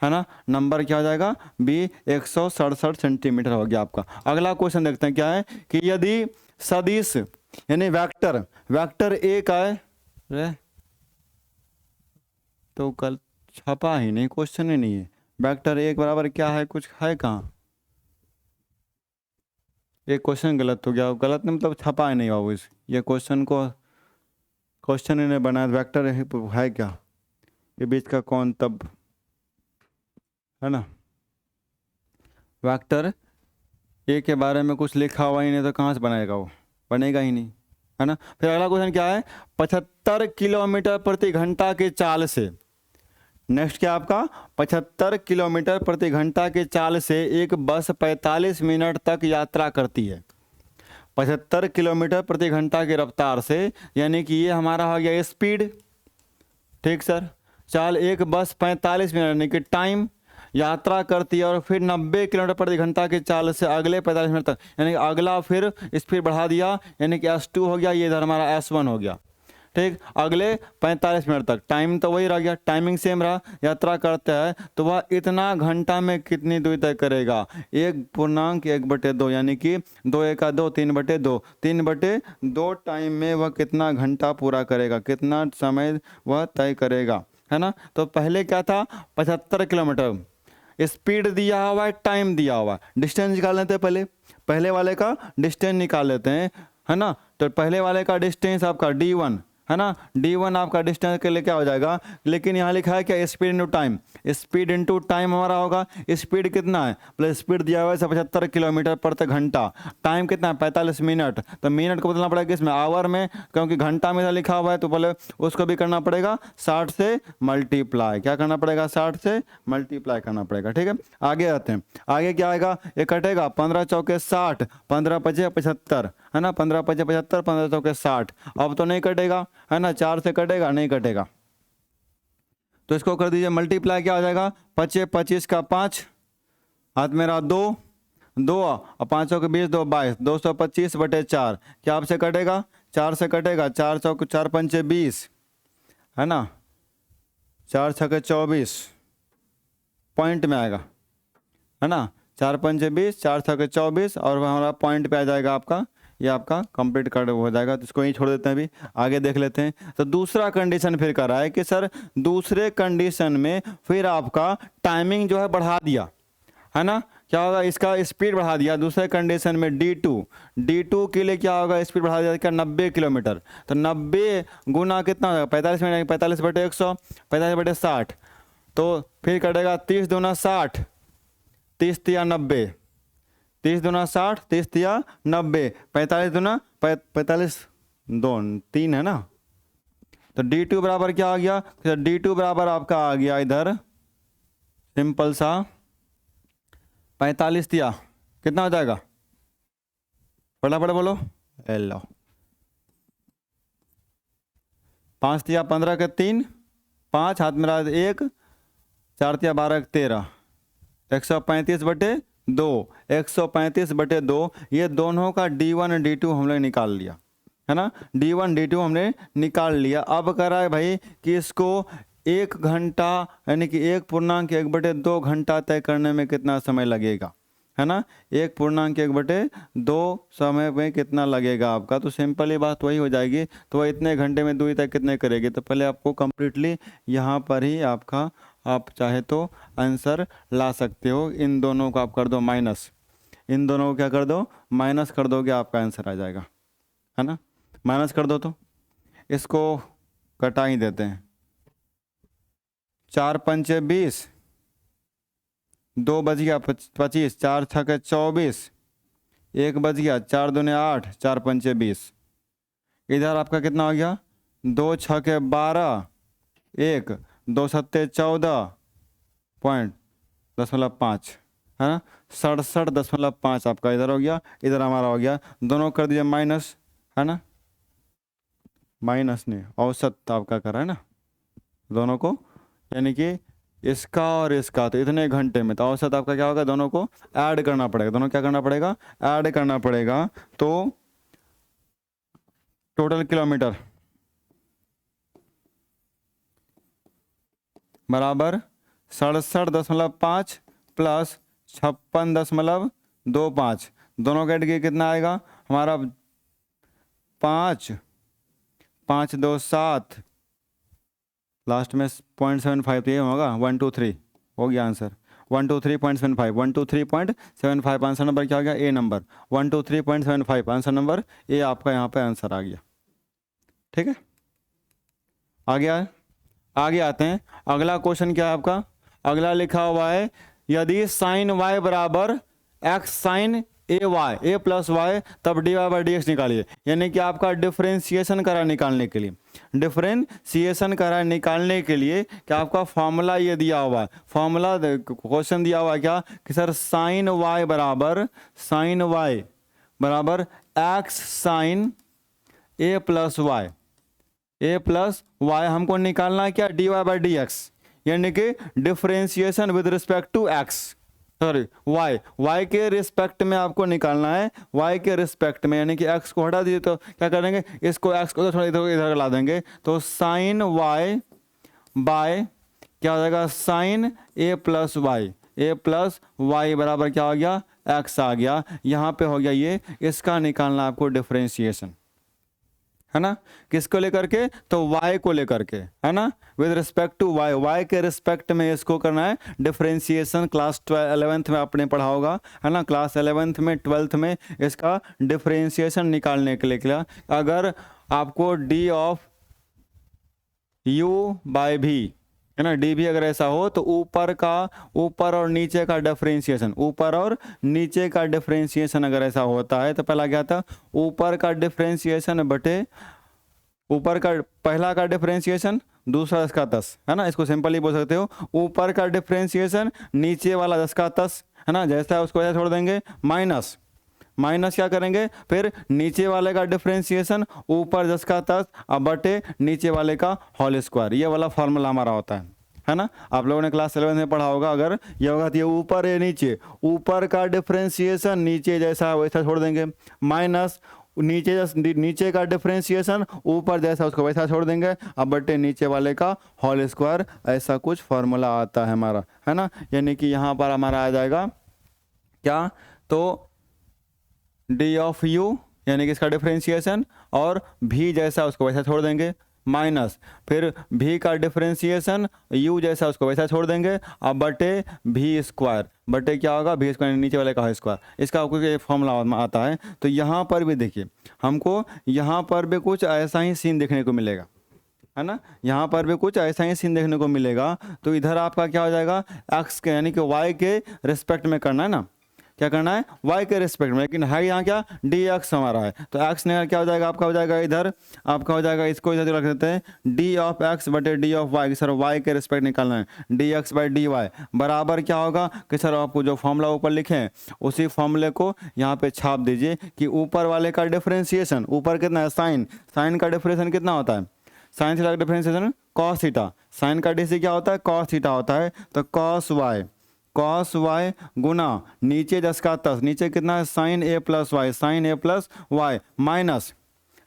Speaker 1: है ना। नंबर क्या हो जाएगा? बी 167 सेंटीमीटर हो गया आपका। अगला क्वेश्चन देखते हैं क्या है कि यदि सदिश यानी वेक्टर ए का है, तो कल छपा ही नहीं, क्वेश्चन ही नहीं है। वेक्टर ए बराबर क्या है? कुछ है कहाँ? एक क्वेश्चन गलत हो गया। गलत नहीं मतलब छपा ही नहीं बाबू। इस ये क्वेश्चन ही नहीं बनाया। वेक्टर है क्या? ये बीच का कौन तब, है ना। वेक्टर ए के बारे में कुछ लिखा हुआ ही नहीं, तो कहाँ से बनाएगा वो? बनेगा ही नहीं, है ना। फिर अगला क्वेश्चन क्या है? 75 किलोमीटर प्रति घंटा के चाल से, नेक्स्ट क्या आपका? 75 किलोमीटर प्रति घंटा के चाल से एक बस 45 मिनट तक यात्रा करती है। 75 किलोमीटर प्रति घंटा की रफ्तार से, यानी कि ये हमारा हो गया स्पीड, ठीक सर। चाल एक बस 45 मिनट यानी कि टाइम यात्रा करती है, और फिर 90 किलोमीटर प्रति घंटा की चाल से अगले 45 मिनट तक, यानी कि अगला फिर स्पीड बढ़ा दिया, यानी कि S2 हो गया, ये इधर हमारा S1 हो गया, ठीक। अगले 45 मिनट तक टाइम तो वही रह गया, टाइमिंग सेम रहा। यात्रा करता है तो वह इतना घंटा में कितनी दूरी तय करेगा? 1.1/2 यानी कि 2 1 2 3/2 3/2 टाइम में वह कितना घंटा पूरा करेगा, कितना समय वह तय करेगा, है ना। तो पहले क्या था? 75 किलोमीटर स्पीड दिया हुआ है, टाइम दिया हुआ है, डिस्टेंस निकाल लेते हैं। पहले वाले का डिस्टेंस निकाल लेते हैं, है ना। तो पहले वाले का डिस्टेंस आपका D1, है ना। D1 आपका डिस्टेंस के लिए क्या हो जाएगा? लेकिन यहाँ लिखा है क्या? Speed into time. Speed into time हमारा होगा, स्पीड कितना है? प्लस स्पीड दिया हुआ है 75 किलोमीटर प्रति घंटा, टाइम कितना है? 45 मिनट। तो मिनट को बदलना पड़ेगा इसमें आवर में, क्योंकि घंटा में लिखा हुआ है, तो पहले उसको भी करना पड़ेगा 60 से मल्टीप्लाई। क्या करना पड़ेगा? 60 से मल्टीप्लाई करना पड़ेगा, ठीक है। आगे आते हैं। आगे क्या आएगा? ये कटेगा 15 चौके 60, 15 पचे 75, है ना। 15 पचे 75, 15 चौके 60। अब तो नहीं कटेगा, है ना। 4 से कटेगा? नहीं कटेगा। तो इसको कर दीजिए मल्टीप्लाई। क्या हो जाएगा? 25 25 का 5, हाथ मेरा 2 2 और 5 के 20 2 22, 225/4। क्या आपसे कटेगा? 4 से कटेगा। 4 चौक 4 पंचे 20, है ना। 4 छके 24 पॉइंट में आएगा, है ना। 4 पंचे 20, 4 छके 24 और वह हमारा पॉइंट पे आ जाएगा आपका। ये आपका कंप्लीट कर हो जाएगा। तो इसको यहीं छोड़ देते हैं, अभी आगे देख लेते हैं। तो दूसरा कंडीशन फिर कर रहा है कि सर दूसरे कंडीशन में फिर आपका टाइमिंग जो है बढ़ा दिया, है ना। क्या होगा? इसका स्पीड बढ़ा दिया। दूसरे कंडीशन में D2 के लिए क्या होगा? स्पीड बढ़ा दिया क्या? 90 किलोमीटर। तो 90 गुना कितना होगा? 45 मिनट, 45/100, 45/60। तो फिर कटेगा 30 दूना 60, 30 तिया 90, 30 दूना 60, 30 तिया 90, 45 दूना 45 2 3, है ना। तो D2 बराबर क्या आ गया? तो D2 बराबर आपका आ गया इधर सिंपल सा 45 तिया कितना हो जाएगा? फटाफट बोलो। लो 5 तिया 15 के 3, 5 हाथ में 1, 4 तिया 12 के 13, 135/2, 135/2। ये दोनों का D1 D2 हमने निकाल लिया, है ना। D1 D2 हमने निकाल लिया। अब कह रहा है भाई कि इसको 1 घंटा यानी कि 1.1/2 घंटा तय करने में कितना समय लगेगा, है ना। 1.1/2 समय में कितना लगेगा आपका? तो सिंपल ही बात वही हो जाएगी। तो वह इतने घंटे में दूरी तक कितने करेगी? तो पहले आपको कंप्लीटली यहाँ पर ही आपका आप चाहे तो आंसर ला सकते हो। इन दोनों को आप कर दो माइनस, इन दोनों को क्या कर दो, माइनस कर दोगे, आपका आंसर आ जाएगा, है ना। माइनस कर दो तो इसको कटा ही देते हैं। 4 पंचे 20, 2 बज गया 25, 4 छके 24, 1 बज गया, 4 दूने 8, 4 पंचे 20। इधर आपका कितना हो गया, 2 छके 12, 1 2 सत्ते 14.5, है ना। 67.5 आपका इधर हो गया, इधर हमारा हो गया। दोनों कर दीजिए माइनस, है ना। माइनस नहीं, औसत आपका करा है ना दोनों को, यानी कि इसका और इसका, तो इतने घंटे में, तो औसत आपका क्या होगा, दोनों को ऐड करना पड़ेगा। दोनों क्या करना पड़ेगा, ऐड करना पड़ेगा। तो टोटल किलोमीटर बराबर 67.5 प्लस 56.25, दोनों का ऐड किया कितना आएगा हमारा, 5 5 2 7, लास्ट में 0.75, तो ये होगा 1 2 3, हो गया आंसर 123.75, 123.75 आंसर नंबर क्या हो गया, ए नंबर 123.75 आंसर नंबर ए आपका यहाँ पे आंसर आ गया। ठीक है, आगे आते हैं। अगला क्वेश्चन क्या है आपका, अगला लिखा हुआ है यदि साइन y बराबर x sine a y, a plus y, तब d y by d x निकालिए। यानी कि आपका डिफ्रेंसिएशन करा निकालने के लिए, डिफ्रेंसिएशन करा निकालने के लिए क्या आपका फॉर्मूला ये दिया हुआ है, फॉर्मूला क्वेश्चन दिया हुआ है क्या कि सर साइन y बराबर एक्स साइन ए प्लस वाई हमको निकालना है क्या, d y by d x, यानी कि differentiation with respect to x, sorry y के रिस्पेक्ट में आपको निकालना है, वाई के रिस्पेक्ट में, यानी कि एक्स को हटा दीजिए तो क्या करेंगे, इसको एक्स को थोड़ा इधर ला देंगे, तो साइन वाई बाय क्या हो जाएगा, साइन ए प्लस वाई बराबर क्या हो गया, एक्स आ गया। यहाँ पे हो गया ये, इसका निकालना आपको डिफ्रेंसिएशन, है ना। किसको लेकर के, तो y को लेकर के, है ना, विद रिस्पेक्ट टू y के रिस्पेक्ट में इसको करना है डिफरेंशिएशन। क्लास 11th में आपने पढ़ा होगा, है ना, क्लास 11th में 12th में इसका डिफरेंशिएशन निकालने के लिए क्या, अगर आपको d of u by v, है ना, डी भी अगर ऐसा हो तो ऊपर और नीचे का डिफरेंशिएशन, ऊपर और नीचे का डिफरेंशिएशन अगर ऐसा होता है तो पहला क्या था, ऊपर का डिफरेंशिएशन बटे ऊपर का पहला का डिफरेंशिएशन, दूसरा 10 का 10, है ना, इसको सिंपली बोल सकते हो ऊपर का डिफरेंशिएशन नीचे वाला 10 का 10, है ना, जैसा है उसको ऐसा छोड़ देंगे, माइनस क्या करेंगे, फिर नीचे वाले का डिफरेंशिएशन ऊपर 10 का 10 अब बटे नीचे वाले का होल स्क्वायर, ये वाला फॉर्मूला हमारा होता है ना। आप लोगों ने क्लास 11 में पढ़ा होगा, अगर ये होगा तो ये ऊपर या नीचे, ऊपर का डिफरेंशिएशन नीचे जैसा है वैसा छोड़ देंगे, माइनस नीचे का डिफरेंशिएशन ऊपर जैसा उसको वैसा छोड़ देंगे, अब बटे नीचे वाले का होल स्क्वायर, ऐसा कुछ फॉर्मूला आता है हमारा, है ना। यानी कि यहाँ पर हमारा आ जाएगा क्या, तो डी ऑफ यू यानी कि इसका डिफरेंशिएशन, और भी जैसा उसको वैसा छोड़ देंगे, माइनस फिर भी का डिफरेंशिएशन u जैसा उसको वैसा छोड़ देंगे, अब बटे भी स्क्वायर, बटे क्या होगा, भी स्क्वायर नीचे वाले का स्क्वायर, इसका कुछ फॉर्मूला आता है। तो यहाँ पर भी देखिए, हमको यहाँ पर भी कुछ ऐसा ही सीन देखने को मिलेगा, है ना, यहाँ पर भी कुछ ऐसा ही सीन देखने को मिलेगा। तो इधर आपका क्या हो जाएगा, एक्स के यानी कि वाई के रिस्पेक्ट में करना है ना, क्या करना है, y के रिस्पेक्ट में, लेकिन है यहाँ क्या, dx हमारा है, तो x ने क्या हो जाएगा, आपका हो जाएगा इधर, आपका हो जाएगा, इसको इधर रख देते हैं, d ऑफ x बटे d of y, sir y के रिस्पेक्ट निकालना है, dx बाई dy बराबर क्या होगा कि सर आपको जो फॉर्मूला ऊपर लिखे हैं उसी फॉर्मूले को यहाँ पे छाप दीजिए कि ऊपर वाले का डिफरेंशिएशन, ऊपर कितना है, साइन का डिफरेंशिएशन कितना होता है, साइन थीटा का डिफरेंशिएशन कॉस थीटा, साइन का डीसी क्या होता है, कॉस थीटा होता है, तो कॉस वाई गुना नीचे 10 का 10, नीचे कितना है, साइन ए प्लस वाई माइनस,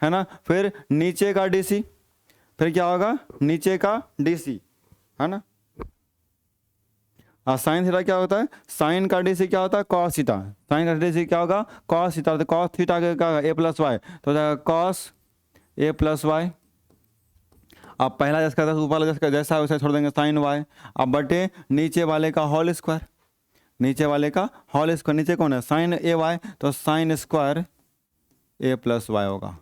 Speaker 1: है ना, फिर नीचे का डीसी, फिर क्या होगा, नीचे का डीसी, है ना, साइन थीटा क्या होता है, साइन का डीसी क्या होता है, कॉस थीटा, साइन का डीसी क्या होगा, कॉस थीटा, तो कॉस थीटा क्या होगा, ए प्लस वाई, तो हो जाएगा कॉस ए प्लस वाई। अब पहला जिसका था ऊपर वाला जिसका जैसा है उसे छोड़ देंगे साइन वाई, अब बटे नीचे वाले का होल स्क्वायर, नीचे वाले का होल स्क्वायर, नीचे कौन है साइन ए वाई, तो sign square a plus Y होगा,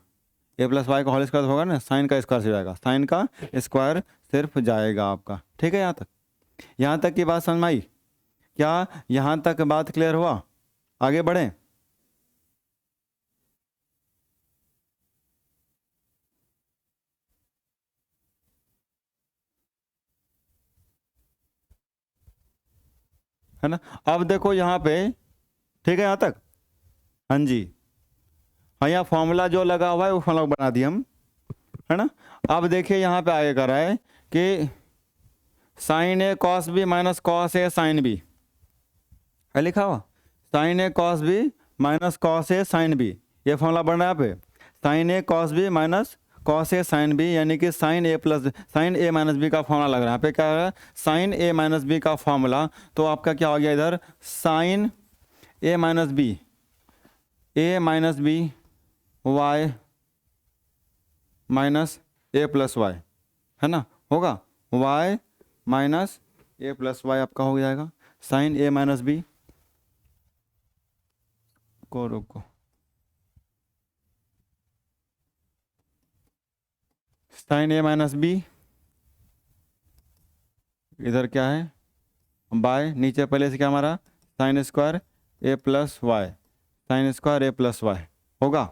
Speaker 1: ए प्लस वाई का होल स्क्वायर होगा ना, साइन का स्क्वायर से जाएगा, साइन का स्क्वायर सिर्फ जाएगा आपका। ठीक है, यहाँ तक की बात समझ में आई क्या? यहाँ तक बात क्लियर हुआ? आगे बढ़ें। है ना, अब देखो यहाँ पे, ठीक है यहाँ तक, हाँ जी, हाँ यहाँ फॉर्मूला जो लगा हुआ है वो फॉर्मूला बना दिया हम, है ना। अब देखिए यहाँ पे आगे कर रहा है कि sign A cos B minus cos A sine B है लिखा हुआ, sign A cos B minus cos A sine B, ये फॉर्मूला बन रहा है यहाँ पे, sign A cos B minus cos A sine B, यानी कि साइन ए प्लस साइन ए माइनस बी का फॉर्मूला लग रहा है यहाँ पे, क्या है साइन ए माइनस बी का फॉर्मूला, तो आपका क्या हो गया इधर साइन ए माइनस बी, ए माइनस बी वाई माइनस ए प्लस वाई, है ना, होगा वाई माइनस ए प्लस वाई आपका हो जाएगा, साइन ए माइनस बी को रुको, साइन ए माइनस बी, इधर क्या है बाय, नीचे पहले से क्या हमारा sign square a plus Y, sign square a plus Y होगा,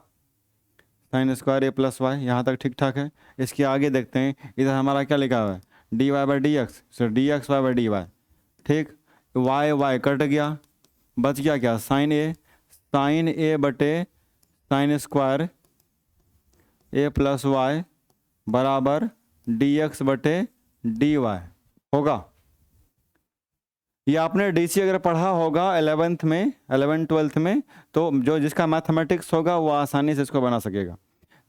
Speaker 1: sign square a plus Y, यहाँ तक ठीक ठाक है। इसके आगे देखते हैं, इधर हमारा क्या लिखा हुआ है d y by d x, so d x y by d y, ठीक, वाई वाई कट गया, बच गया क्या साइन ए बटे sine square a plus y बराबर डी एक्स बटे डी वाई होगा। ये आपने डीसी अगर पढ़ा होगा 11th में, 11th-12th में, तो जो जिसका मैथमेटिक्स होगा वो आसानी से इसको बना सकेगा,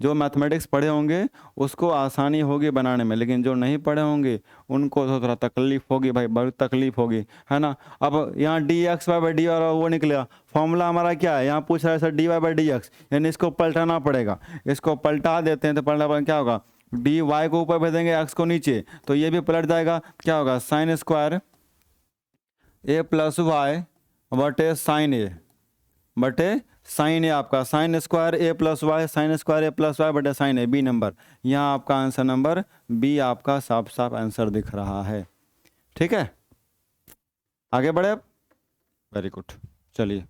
Speaker 1: जो मैथमेटिक्स पढ़े होंगे उसको आसानी होगी बनाने में, लेकिन जो नहीं पढ़े होंगे उनको तो थोड़ा तकलीफ होगी भाई, बड़ी तकलीफ होगी, है ना। अब यहाँ d x y by d y वो निकलेगा, फॉर्मूला हमारा क्या है, यहाँ पूछ रहा है sir d y by d x, यानी इसको पलटाना पड़ेगा, इसको पलटा देते हैं तो पलटा पर क्या होगा, डी वाई को ऊपर भेज देंगे एक्स को नीचे, तो ये भी पलट जाएगा, क्या होगा sign square a plus Y बटे साइन ए बटे साइन ए, आपका sign square a plus Y, sign square a plus Y बटे साइन ए, बी नंबर, यहाँ आपका आंसर नंबर बी आपका साफ साफ आंसर दिख रहा है। ठीक है, आगे बढ़े अब, वेरी गुड। चलिए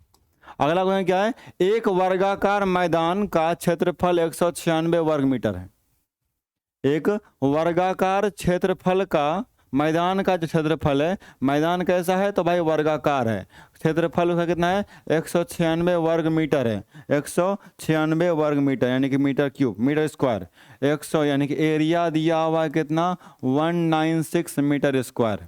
Speaker 1: अगला क्वेश्चन क्या है, एक वर्गाकार मैदान का क्षेत्रफल 196 वर्ग मीटर है, एक वर्गाकार क्षेत्रफल का, मैदान का जो क्षेत्रफल है, मैदान कैसा है तो भाई वर्गाकार है, क्षेत्रफल उसका कितना है 196 वर्ग मीटर है, 196 वर्ग मीटर यानी कि मीटर क्यूब, मीटर स्क्वायर 100, यानी कि एरिया दिया हुआ है कितना 196 मीटर स्क्वायर।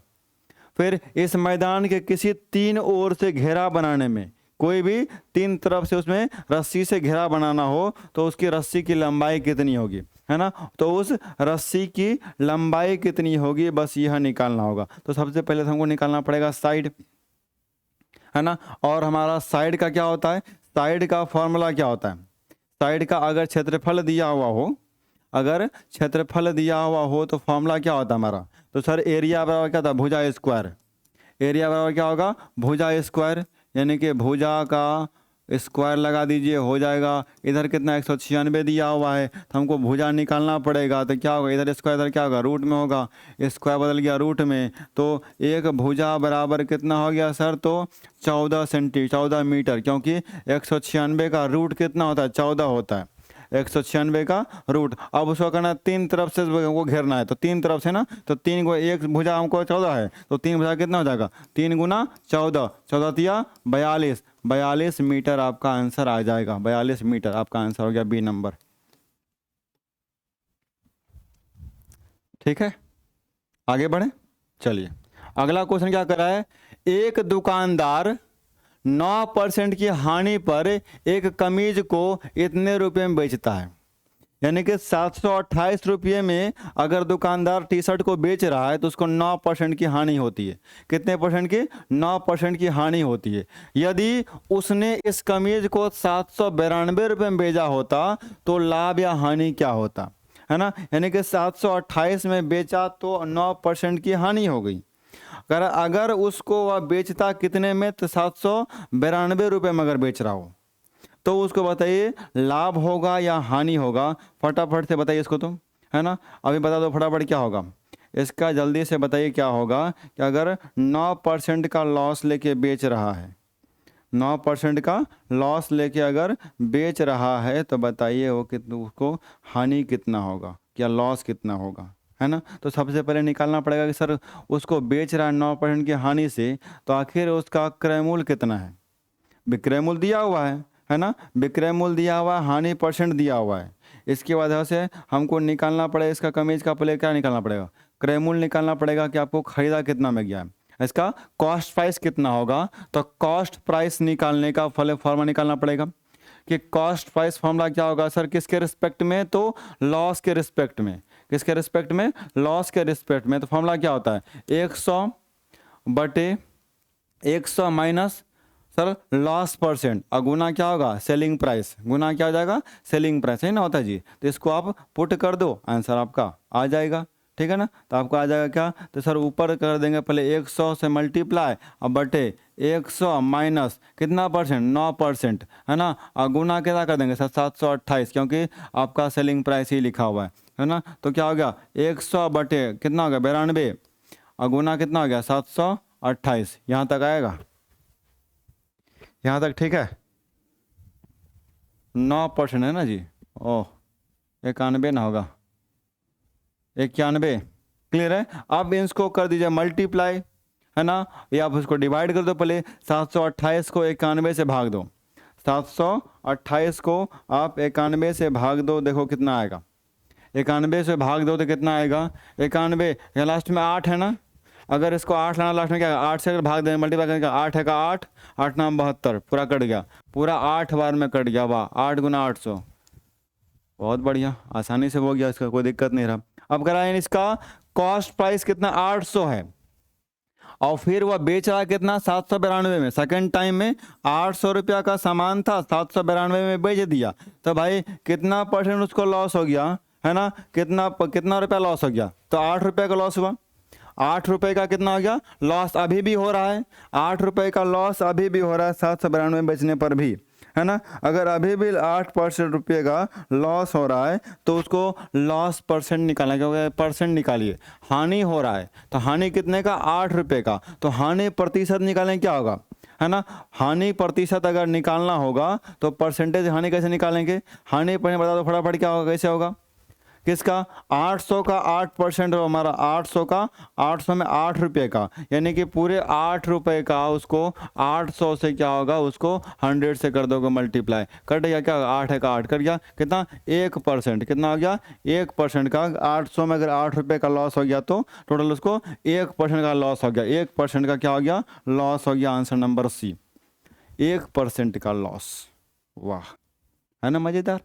Speaker 1: फिर इस मैदान के किसी तीन ओर से घेरा बनाने में, कोई भी तीन तरफ से उसमें रस्सी से घेरा बनाना हो तो उसकी रस्सी की लंबाई कितनी होगी, है ना, तो उस रस्सी की लंबाई कितनी होगी, बस यह निकालना होगा। तो सबसे पहले तो हमको निकालना पड़ेगा साइड, है ना, और हमारा साइड का क्या होता है, साइड का फॉर्मूला क्या होता है, साइड का अगर क्षेत्रफल दिया हुआ हो, अगर क्षेत्रफल दिया हुआ हो तो फॉर्मूला क्या होता है हमारा, तो सर एरिया बराबर क्या था भुजा स्क्वायर, एरिया बराबर क्या होगा भुजा स्क्वायर, यानी कि भुजा का स्क्वायर लगा दीजिए हो जाएगा, इधर कितना 196 दिया हुआ है तो हमको भुजा निकालना पड़ेगा, तो क्या होगा इधर स्क्वायर इधर क्या होगा रूट में होगा, स्क्वायर बदल गया रूट में, तो एक भुजा बराबर कितना हो गया सर, तो 14 मीटर, क्योंकि 196 का रूट कितना होता है 14 होता है, 196 का रूट। अब उसको करना तीन तरफ से वो घेरना है, तो तीन तरफ से ना, तो तीन को एक भुजा हमको 14 है, तो तीन भुजा कितना हो जाएगा 3 गुना 14, 14 तिया 42, 42 मीटर आपका आंसर आ जाएगा, 42 मीटर आपका आंसर हो गया बी नंबर। ठीक है, आगे बढ़े। चलिए अगला क्वेश्चन क्या कर रहा है, एक दुकानदार 9% की हानि पर एक कमीज को इतने रुपए में बेचता है, यानी कि 728 रुपये में अगर दुकानदार टी शर्ट को बेच रहा है तो उसको 9% की हानि होती है, कितने परसेंट की 9% की हानि होती है। यदि उसने इस कमीज को 792 रुपये में बेचा होता तो लाभ या हानि क्या होता, है ना, यानी कि 728 में बेचा तो 9% की हानि हो गई। अगर उसको वह बेचता कितने में, तो 792 रुपये में अगर बेच रहा हो तो उसको बताइए लाभ होगा या हानि होगा, फटाफट से बताइए इसको तो, है ना। अभी बता दो फटाफट क्या होगा इसका, जल्दी से बताइए क्या होगा कि अगर 9% का लॉस लेके बेच रहा है, 9% का लॉस लेके अगर बेच रहा है तो बताइए वो कितना, उसको हानि कितना होगा या लॉस कितना होगा, है ना। तो सबसे पहले निकालना पड़ेगा कि सर उसको बेच रहा है 9% की हानि से, तो आखिर उसका क्रय मूल्य कितना है। विक्रय मूल्य दिया हुआ है ना, विक्रय मूल्य दिया हुआ है, हानि परसेंट दिया हुआ है। इसकी वजह से हमको निकालना पड़ेगा इसका कमीज का पहले क्या निकालना पड़ेगा, क्रय मूल्य निकालना पड़ेगा कि आपको खरीदा कितना में गया है, इसका कॉस्ट प्राइस कितना होगा। तो कॉस्ट प्राइस निकालने का फॉर्मूला निकालना पड़ेगा कि कॉस्ट प्राइस फॉर्मूला क्या होगा सर, किसके रिस्पेक्ट में, तो लॉस के रिस्पेक्ट में। किसके रिस्पेक्ट में, लॉस के रिस्पेक्ट में। तो फॉर्मूला क्या होता है 100/100 माइनस सर लॉस परसेंट, और गुना क्या होगा सेलिंग प्राइस, गुना क्या हो जाएगा सेलिंग प्राइस, है ना होता है जी। तो इसको आप पुट कर दो, आंसर आपका आ जाएगा, ठीक है ना। तो आपको आ जाएगा क्या, तो सर ऊपर कर देंगे पहले 100 से मल्टीप्लाई और बटे 100 माइनस कितना परसेंट 9%, है ना, और गुना कितना कर देंगे सर 728, क्योंकि आपका सेलिंग प्राइस ही लिखा हुआ है ना। तो क्या हो गया 100 बटे कितना हो गया 92 और गुना कितना हो गया 728। यहाँ तक आएगा, यहाँ तक ठीक है। 9% है ना जी, ओह 91 ना होगा 91, क्लियर है। अब इसको कर दीजिए मल्टीप्लाई, है ना, या आप उसको डिवाइड कर दो पहले। 728 को 91 से भाग दो, 728 को आप 91 से भाग दो, देखो कितना आएगा। 91 से भाग दो तो कितना आएगा 91, यहाँ लास्ट में 8 है ना, अगर इसको 8 लाना लास्ट में क्या 8 से अगर भाग दें मल्टीप्लाई करेंगे 8 है का 8, 8 नाम 72, पूरा कट गया, पूरा 8 बार में कट गया, वाह 8 गुना 800, बहुत बढ़िया, आसानी से हो गया, इसका कोई दिक्कत नहीं रहा। अब कराएं इसका कॉस्ट प्राइस कितना 800 है और फिर वह बेच रहा है कितना 792 में, सेकंड टाइम में 800 रुपया का सामान था 792 में बेच दिया, तो भाई कितना परसेंट उसको लॉस हो गया, है ना, कितना रुपया लॉस हो गया, तो 8 रुपये का लॉस हुआ। 8 रुपये का कितना हो गया लॉस, अभी भी हो रहा है 8 रुपये का लॉस, अभी भी हो रहा है 792 में बेचने पर भी, है ना। अगर अभी भी 8% रुपये का लॉस हो रहा है तो उसको लॉस परसेंट निकालना, क्योंकि परसेंट निकालिए, हानि हो रहा है तो हानि कितने का 8 रुपये का, तो हानि प्रतिशत निकालें क्या होगा, है ना। हानि प्रतिशत अगर निकालना होगा तो परसेंटेज हानि कैसे निकालेंगे, हानि पर बता दो फटाफट क्या होगा, कैसे होगा, किसका 800 का 8% हो हमारा, 800 का 800 में 8 रुपये का, यानी कि पूरे 8 रुपये का उसको 800 से क्या होगा उसको 100 से कर दोगे मल्टीप्लाई, कट गया क्या 8 है का 8 कट गया, कितना 1%, कितना हो गया 1% का, 800 में अगर 8 रुपये का लॉस हो गया तो टोटल उसको 1% का लॉस हो गया, 1% का क्या हो गया लॉस हो गया, आंसर नंबर सी 1% का लॉस, वाह है ना मज़ेदार,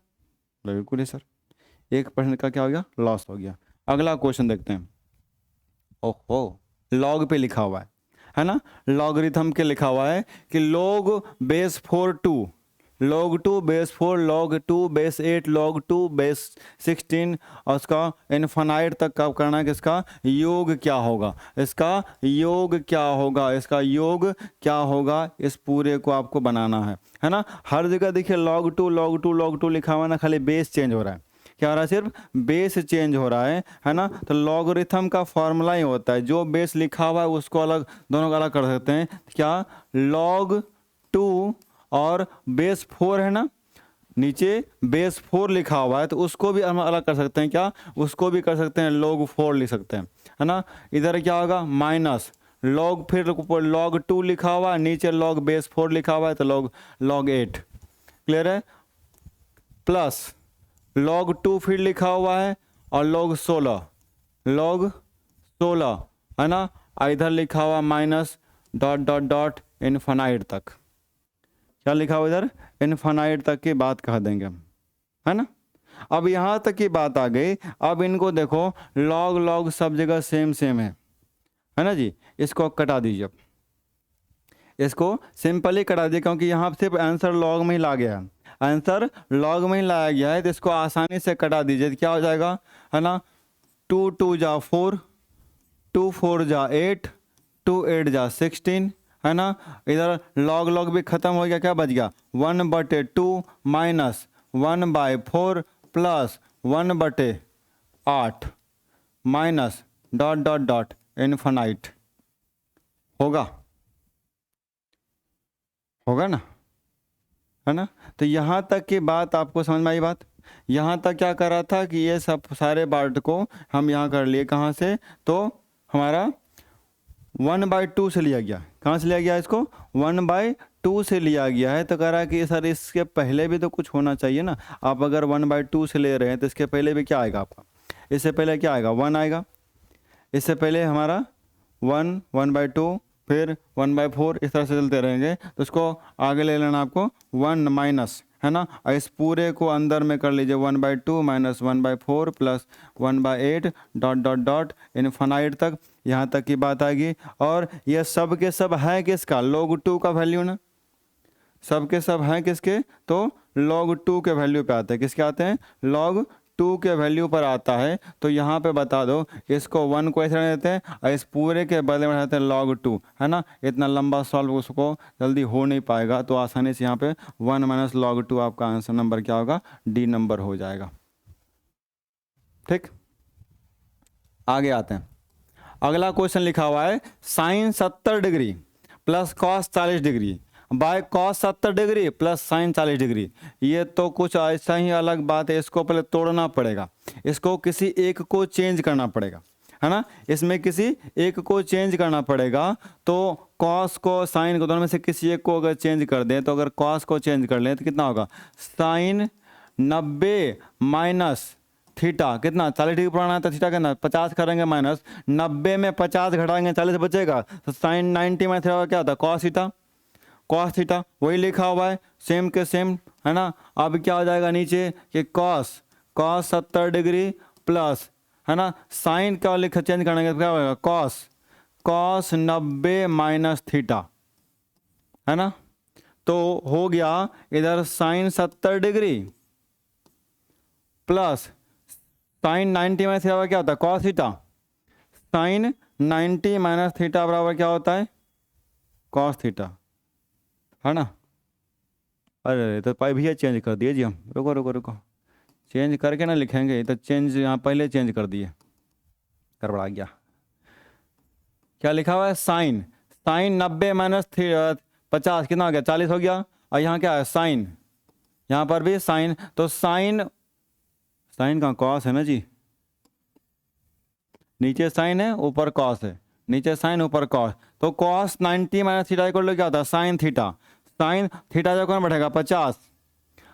Speaker 1: बिल्कुल ही सर 1% का क्या हो गया लॉस हो गया। अगला क्वेश्चन देखते हैं, ओहो लॉग पे लिखा हुआ है ना, लॉगरिथम के लिखा हुआ है कि log base 4 2, log 2 base 4, log 2 base 8, log 2 base 16, और उसका इनफाइनाइट तक का करना है कि इसका योग क्या होगा, इसका योग क्या होगा, इसका योग क्या होगा, इस पूरे को आपको बनाना है ना। हर जगह देखिए log 2 log 2 log 2 लिखा हुआ है ना, खाली बेस चेंज हो रहा है, क्या हो रहा है सिर्फ बेस चेंज हो रहा है ना। तो लॉगरिथम का फॉर्मूला ही होता है, जो बेस लिखा हुआ है उसको अलग, दोनों को अलग कर सकते हैं, क्या log 2 और बेस 4 है ना, नीचे बेस 4 लिखा हुआ है तो उसको भी हम अलग कर सकते हैं, क्या उसको भी कर सकते हैं log 4 लिख सकते हैं, है ना। इधर क्या होगा माइनस log, फिर log 2 लिखा हुआ है, नीचे log बेस 4 लिखा हुआ है तो log 8, क्लियर है, प्लस log 2 फिर लिखा हुआ है और log 16 है ना, इधर लिखा हुआ minus dot dot dot infinite तक, क्या लिखा हुआ इधर इनफाइनाइट तक की बात कह देंगे हम, है ना। अब यहाँ तक की बात आ गई, अब इनको देखो log सब जगह सेम है ना जी, इसको कटा दीजिए, इसको सिंपली कटा दीजिए क्योंकि यहाँ सिर्फ आंसर log में ही ला गया है। आंसर लॉग में ही लाया गया है, तो इसको आसानी से कटा दीजिए तो क्या हो जाएगा, है ना, 2 2 जा 4, 2 4 जा 8, 2 8 जा 16, है ना। इधर लॉग लॉग भी खत्म हो गया, क्या बच गया 1/2 minus 1/4 plus 1/8 minus dot dot dot infinite. होगा ना, है ना। तो यहाँ तक की बात आपको समझ में आई बात। यहाँ तक क्या कर रहा था कि ये सब सारे पार्ट को हम यहाँ कर लिए, कहाँ से, तो हमारा 1/2 से लिया गया। कहाँ से लिया गया, इसको 1/2 से लिया गया है। तो कह रहा है कि सर इसके पहले भी तो कुछ होना चाहिए ना, आप अगर 1/2 से ले रहे हैं तो इसके पहले भी क्या आएगा आपका, इससे पहले क्या आएगा 1 आएगा, इससे पहले हमारा 1/2 फिर 1/4 इस तरह से चलते रहेंगे। तो इसको आगे ले लेना आपको 1 माइनस, है ना, और इस पूरे को अंदर में कर लीजिए 1/2 minus 1/4 plus 1/8 dot dot dot infinite तक, यहाँ तक की बात आएगी। और ये सब के सब है किसका, log 2 का वैल्यू ना, सब के सब हैं किसके, तो log 2 के वैल्यू पे आते हैं, किसके आते हैं, log 2 के वैल्यू पर आता है। तो यहाँ पे बता दो, इसको 1 को ऐसे रहने देते हैं और इस पूरे के बदले में रहते हैं log 2, है ना। इतना लंबा सॉल्व उसको जल्दी हो नहीं पाएगा, तो आसानी से यहाँ पे 1 माइनस log 2 आपका आंसर नंबर क्या होगा, डी नंबर हो जाएगा। ठीक, आगे आते हैं। अगला क्वेश्चन लिखा हुआ है sine 70 degree plus cos 40 degree by cos 70 degree plus sine 40 degree. ये तो कुछ ऐसा ही अलग बात है, इसको पहले तोड़ना पड़ेगा, इसको किसी एक को चेंज करना पड़ेगा, है ना। इसमें किसी एक को चेंज करना पड़ेगा। तो कॉस को साइन को दोनों में से किसी एक को अगर चेंज कर दें, तो अगर कॉस को चेंज कर लें तो कितना होगा, साइन 90 माइनस थीटा, कितना 40 डिग्री पुराना है तो थीटा कितना 50 करेंगे माइनस 90 में 50 घटाएंगे 40 बचेगा, तो साइन 90 माइनस थीटा क्या होता है, कॉस थीटा, कॉस थीटा वही लिखा हुआ है सेम के सेम, है ना। अब क्या हो जाएगा नीचे कि कॉस 70 डिग्री प्लस, है ना, साइन क्या लिखा चेंज करेंगे तो क्या होगा, कॉस 90 माइनस थीटा, है ना। तो हो गया इधर sine 70 degree plus sine 90 minus theta क्या होता है, cos theta, sine 90 minus theta बराबर क्या होता है, कॉस थीटा, है ना। अरे तो पाई भैया चेंज कर दिए जी हम, रुको रुको रुको, चेंज करके ना लिखेंगे, तो चेंज यहाँ पहले चेंज कर दिए, गड़बड़ा गया। क्या लिखा हुआ है, साइन 90 माइनस 50 कितना हो गया 40 हो गया, और यहाँ क्या है साइन, यहाँ पर भी साइन, तो साइन का कॉस है ना जी, नीचे साइन है ऊपर कॉस है, नीचे साइन ऊपर कॉस, तो कॉस 90 माइनस थीटा इक्वल क्या होता है साइन थीटा जो कौन बैठेगा 50,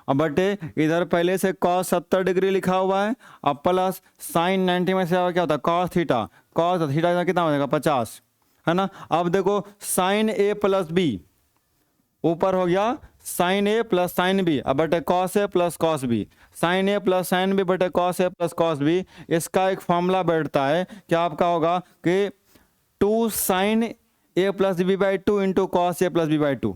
Speaker 1: अब बटे इधर पहले से कॉस 70 डिग्री लिखा हुआ है, अब प्लस साइन 90 में से क्या होता है कॉस थीटा कितना हो जाएगा 50, है ना। अब देखो साइन ए प्लस बी ऊपर हो गया साइन ए प्लस साइन बी, अब बटे cos a plus cos B, sign A plus sign b बटे cos a plus cos b. इसका एक फॉर्मूला बैठता है क्या आपका होगा कि 2 sine A plus b by 2 into cos a plus b by 2,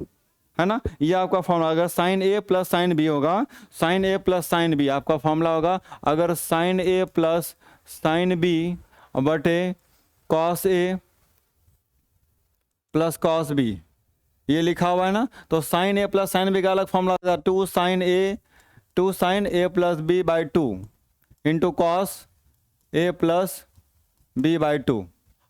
Speaker 1: है ना। ये आपका फॉर्मूला, अगर साइन ए प्लस साइन बी होगा, साइन ए प्लस साइन बी आपका फॉर्मूला होगा, अगर साइन ए प्लस साइन बी बटे cos a plus cos b, ये लिखा हुआ है ना। तो साइन ए प्लस साइन बी का अलग फॉर्मूला होता है 2 sine A plus b by 2 into cos a plus b by 2।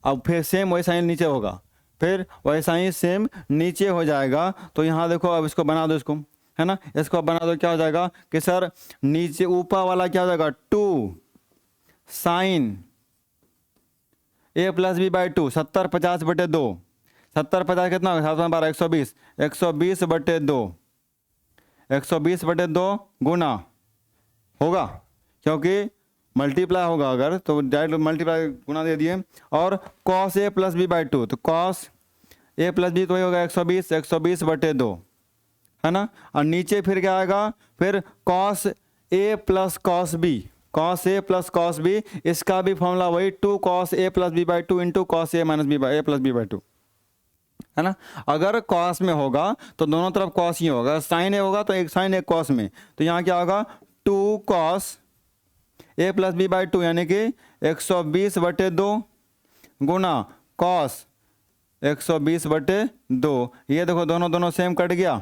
Speaker 1: अब फिर सेम वैसा ही नीचे होगा, फिर वैसा ही सेम नीचे हो जाएगा। तो यहाँ देखो अब इसको बना दो, इसको, है ना, इसको बना दो, क्या हो जाएगा कि सर नीचे ऊपर वाला क्या हो जाएगा 2 sine A plus b by 2, 70 50 बटे 2, 70 50 कितना होगा 7 12 120, 120 बटे 2, 120 बटे 2 गुना होगा, क्योंकि मल्टीप्लाई होगा अगर तो डायरेक्ट मल्टीप्लाई गुना दे दिए। और cos a plus b by 2, तो कॉस ए प्लस बी तो वही होगा 120 बटे 2, है ना। और नीचे फिर क्या आएगा, फिर cos a plus cos b, cos a plus cos b, इसका भी फॉर्मूला वही 2 cos a plus b by 2 into cos a minus b by a plus b by 2, है ना। अगर कॉस में होगा तो दोनों तरफ कॉस ही होगा, साइन ए होगा तो एक साइन एक कॉस में, तो यहाँ क्या होगा 2 cos a plus b by 2 यानी कि 120/2 गुना कॉस 120/2। ये देखो दोनों दोनों सेम कट गया,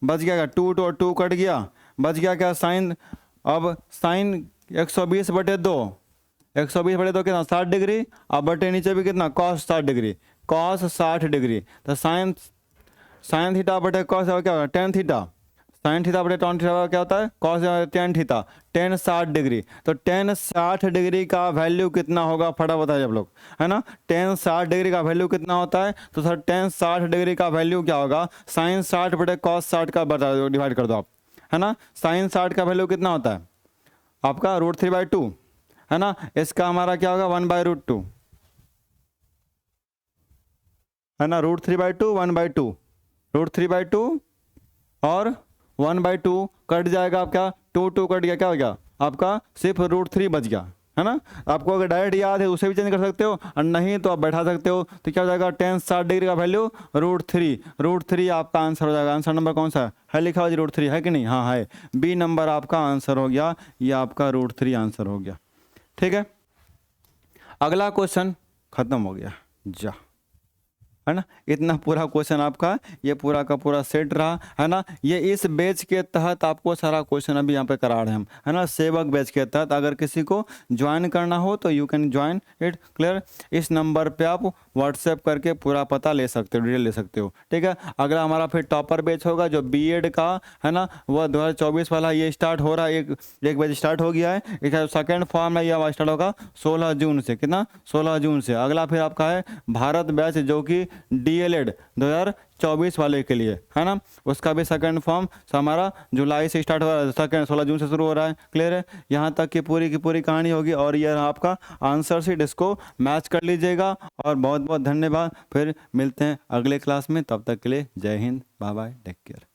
Speaker 1: बच गया 2 तो 2 कट गया, बच गया क्या साइन। अब साइन 120/2, 120/2 कितना 60 डिग्री, अब बटे नीचे भी कितना कॉस 60 डिग्री, कॉस 60 डिग्री, तो साइन थीटा बटे कॉस क्या होगा टेन थीटा, साइन थीटा बटे टॉन थीटा क्या होता है cos tan theta, ten 60 degree, तो टेन 60 डिग्री का वैल्यू कितना होगा फटाफट बताइए जब लोग, है ना। टेन 60 डिग्री का वैल्यू कितना होता है, तो सर टेन 60 डिग्री का वैल्यू क्या होगा, साइन 60 बटे कॉस 60 का बता दो, डिवाइड कर दो आप, है ना। साइन 60 का वैल्यू कितना होता है आपका √3/2, है ना। इसका हमारा क्या होगा 1/√2, है ना, √3/2 1/2, √3/2 और 1/2 कट जाएगा आपका 2 कट गया, क्या हो गया आपका सिर्फ √3 बच गया, है ना। आपको अगर डायरेक्ट याद है उसे भी चेंज कर सकते हो और नहीं तो आप बैठा सकते हो, तो क्या हो जाएगा टेन 60 डिग्री का वैल्यू √3 आपका आंसर हो जाएगा। आंसर नंबर कौन सा है लिखा हुआ √3 है कि नहीं, हाँ है, बी नंबर आपका आंसर हो गया, ये आपका √3 आंसर हो गया। ठीक है, अगला क्वेश्चन खत्म हो गया जा, है ना। इतना पूरा क्वेश्चन आपका ये पूरा का पूरा सेट रहा, है ना। ये इस बैच के तहत आपको सारा क्वेश्चन अभी यहाँ पे करा रहे हैं हम, है ना, सेवक बैच के तहत। अगर किसी को ज्वाइन करना हो तो you can join it, clear. इस नंबर पे आप व्हाट्सएप करके पूरा पता ले सकते हो, डिटेल ले सकते हो, ठीक है। अगला हमारा फिर टॉपर बैच होगा जो बीएड का, है ना, वह 2024 वाला ये स्टार्ट हो रहा है, एक बैच स्टार्ट हो गया है, इसका सेकेंड फॉर्म है यह स्टार्ट होगा 16 जून से, कितना 16 जून से। अगला फिर आपका है भारत बैच जो कि DLED 2024 वाले के लिए, है ना, उसका भी सेकंड फॉर्म हमारा जुलाई से स्टार्ट हो रहा है, सेकंड 16 जून से शुरू हो रहा है, क्लियर है। यहाँ तक की पूरी कहानी होगी और यह आपका आंसर शीट, इसको मैच कर लीजिएगा। और बहुत बहुत धन्यवाद, फिर मिलते हैं अगले क्लास में, तब तक के लिए जय हिंद, बाय बाय, टेक केयर।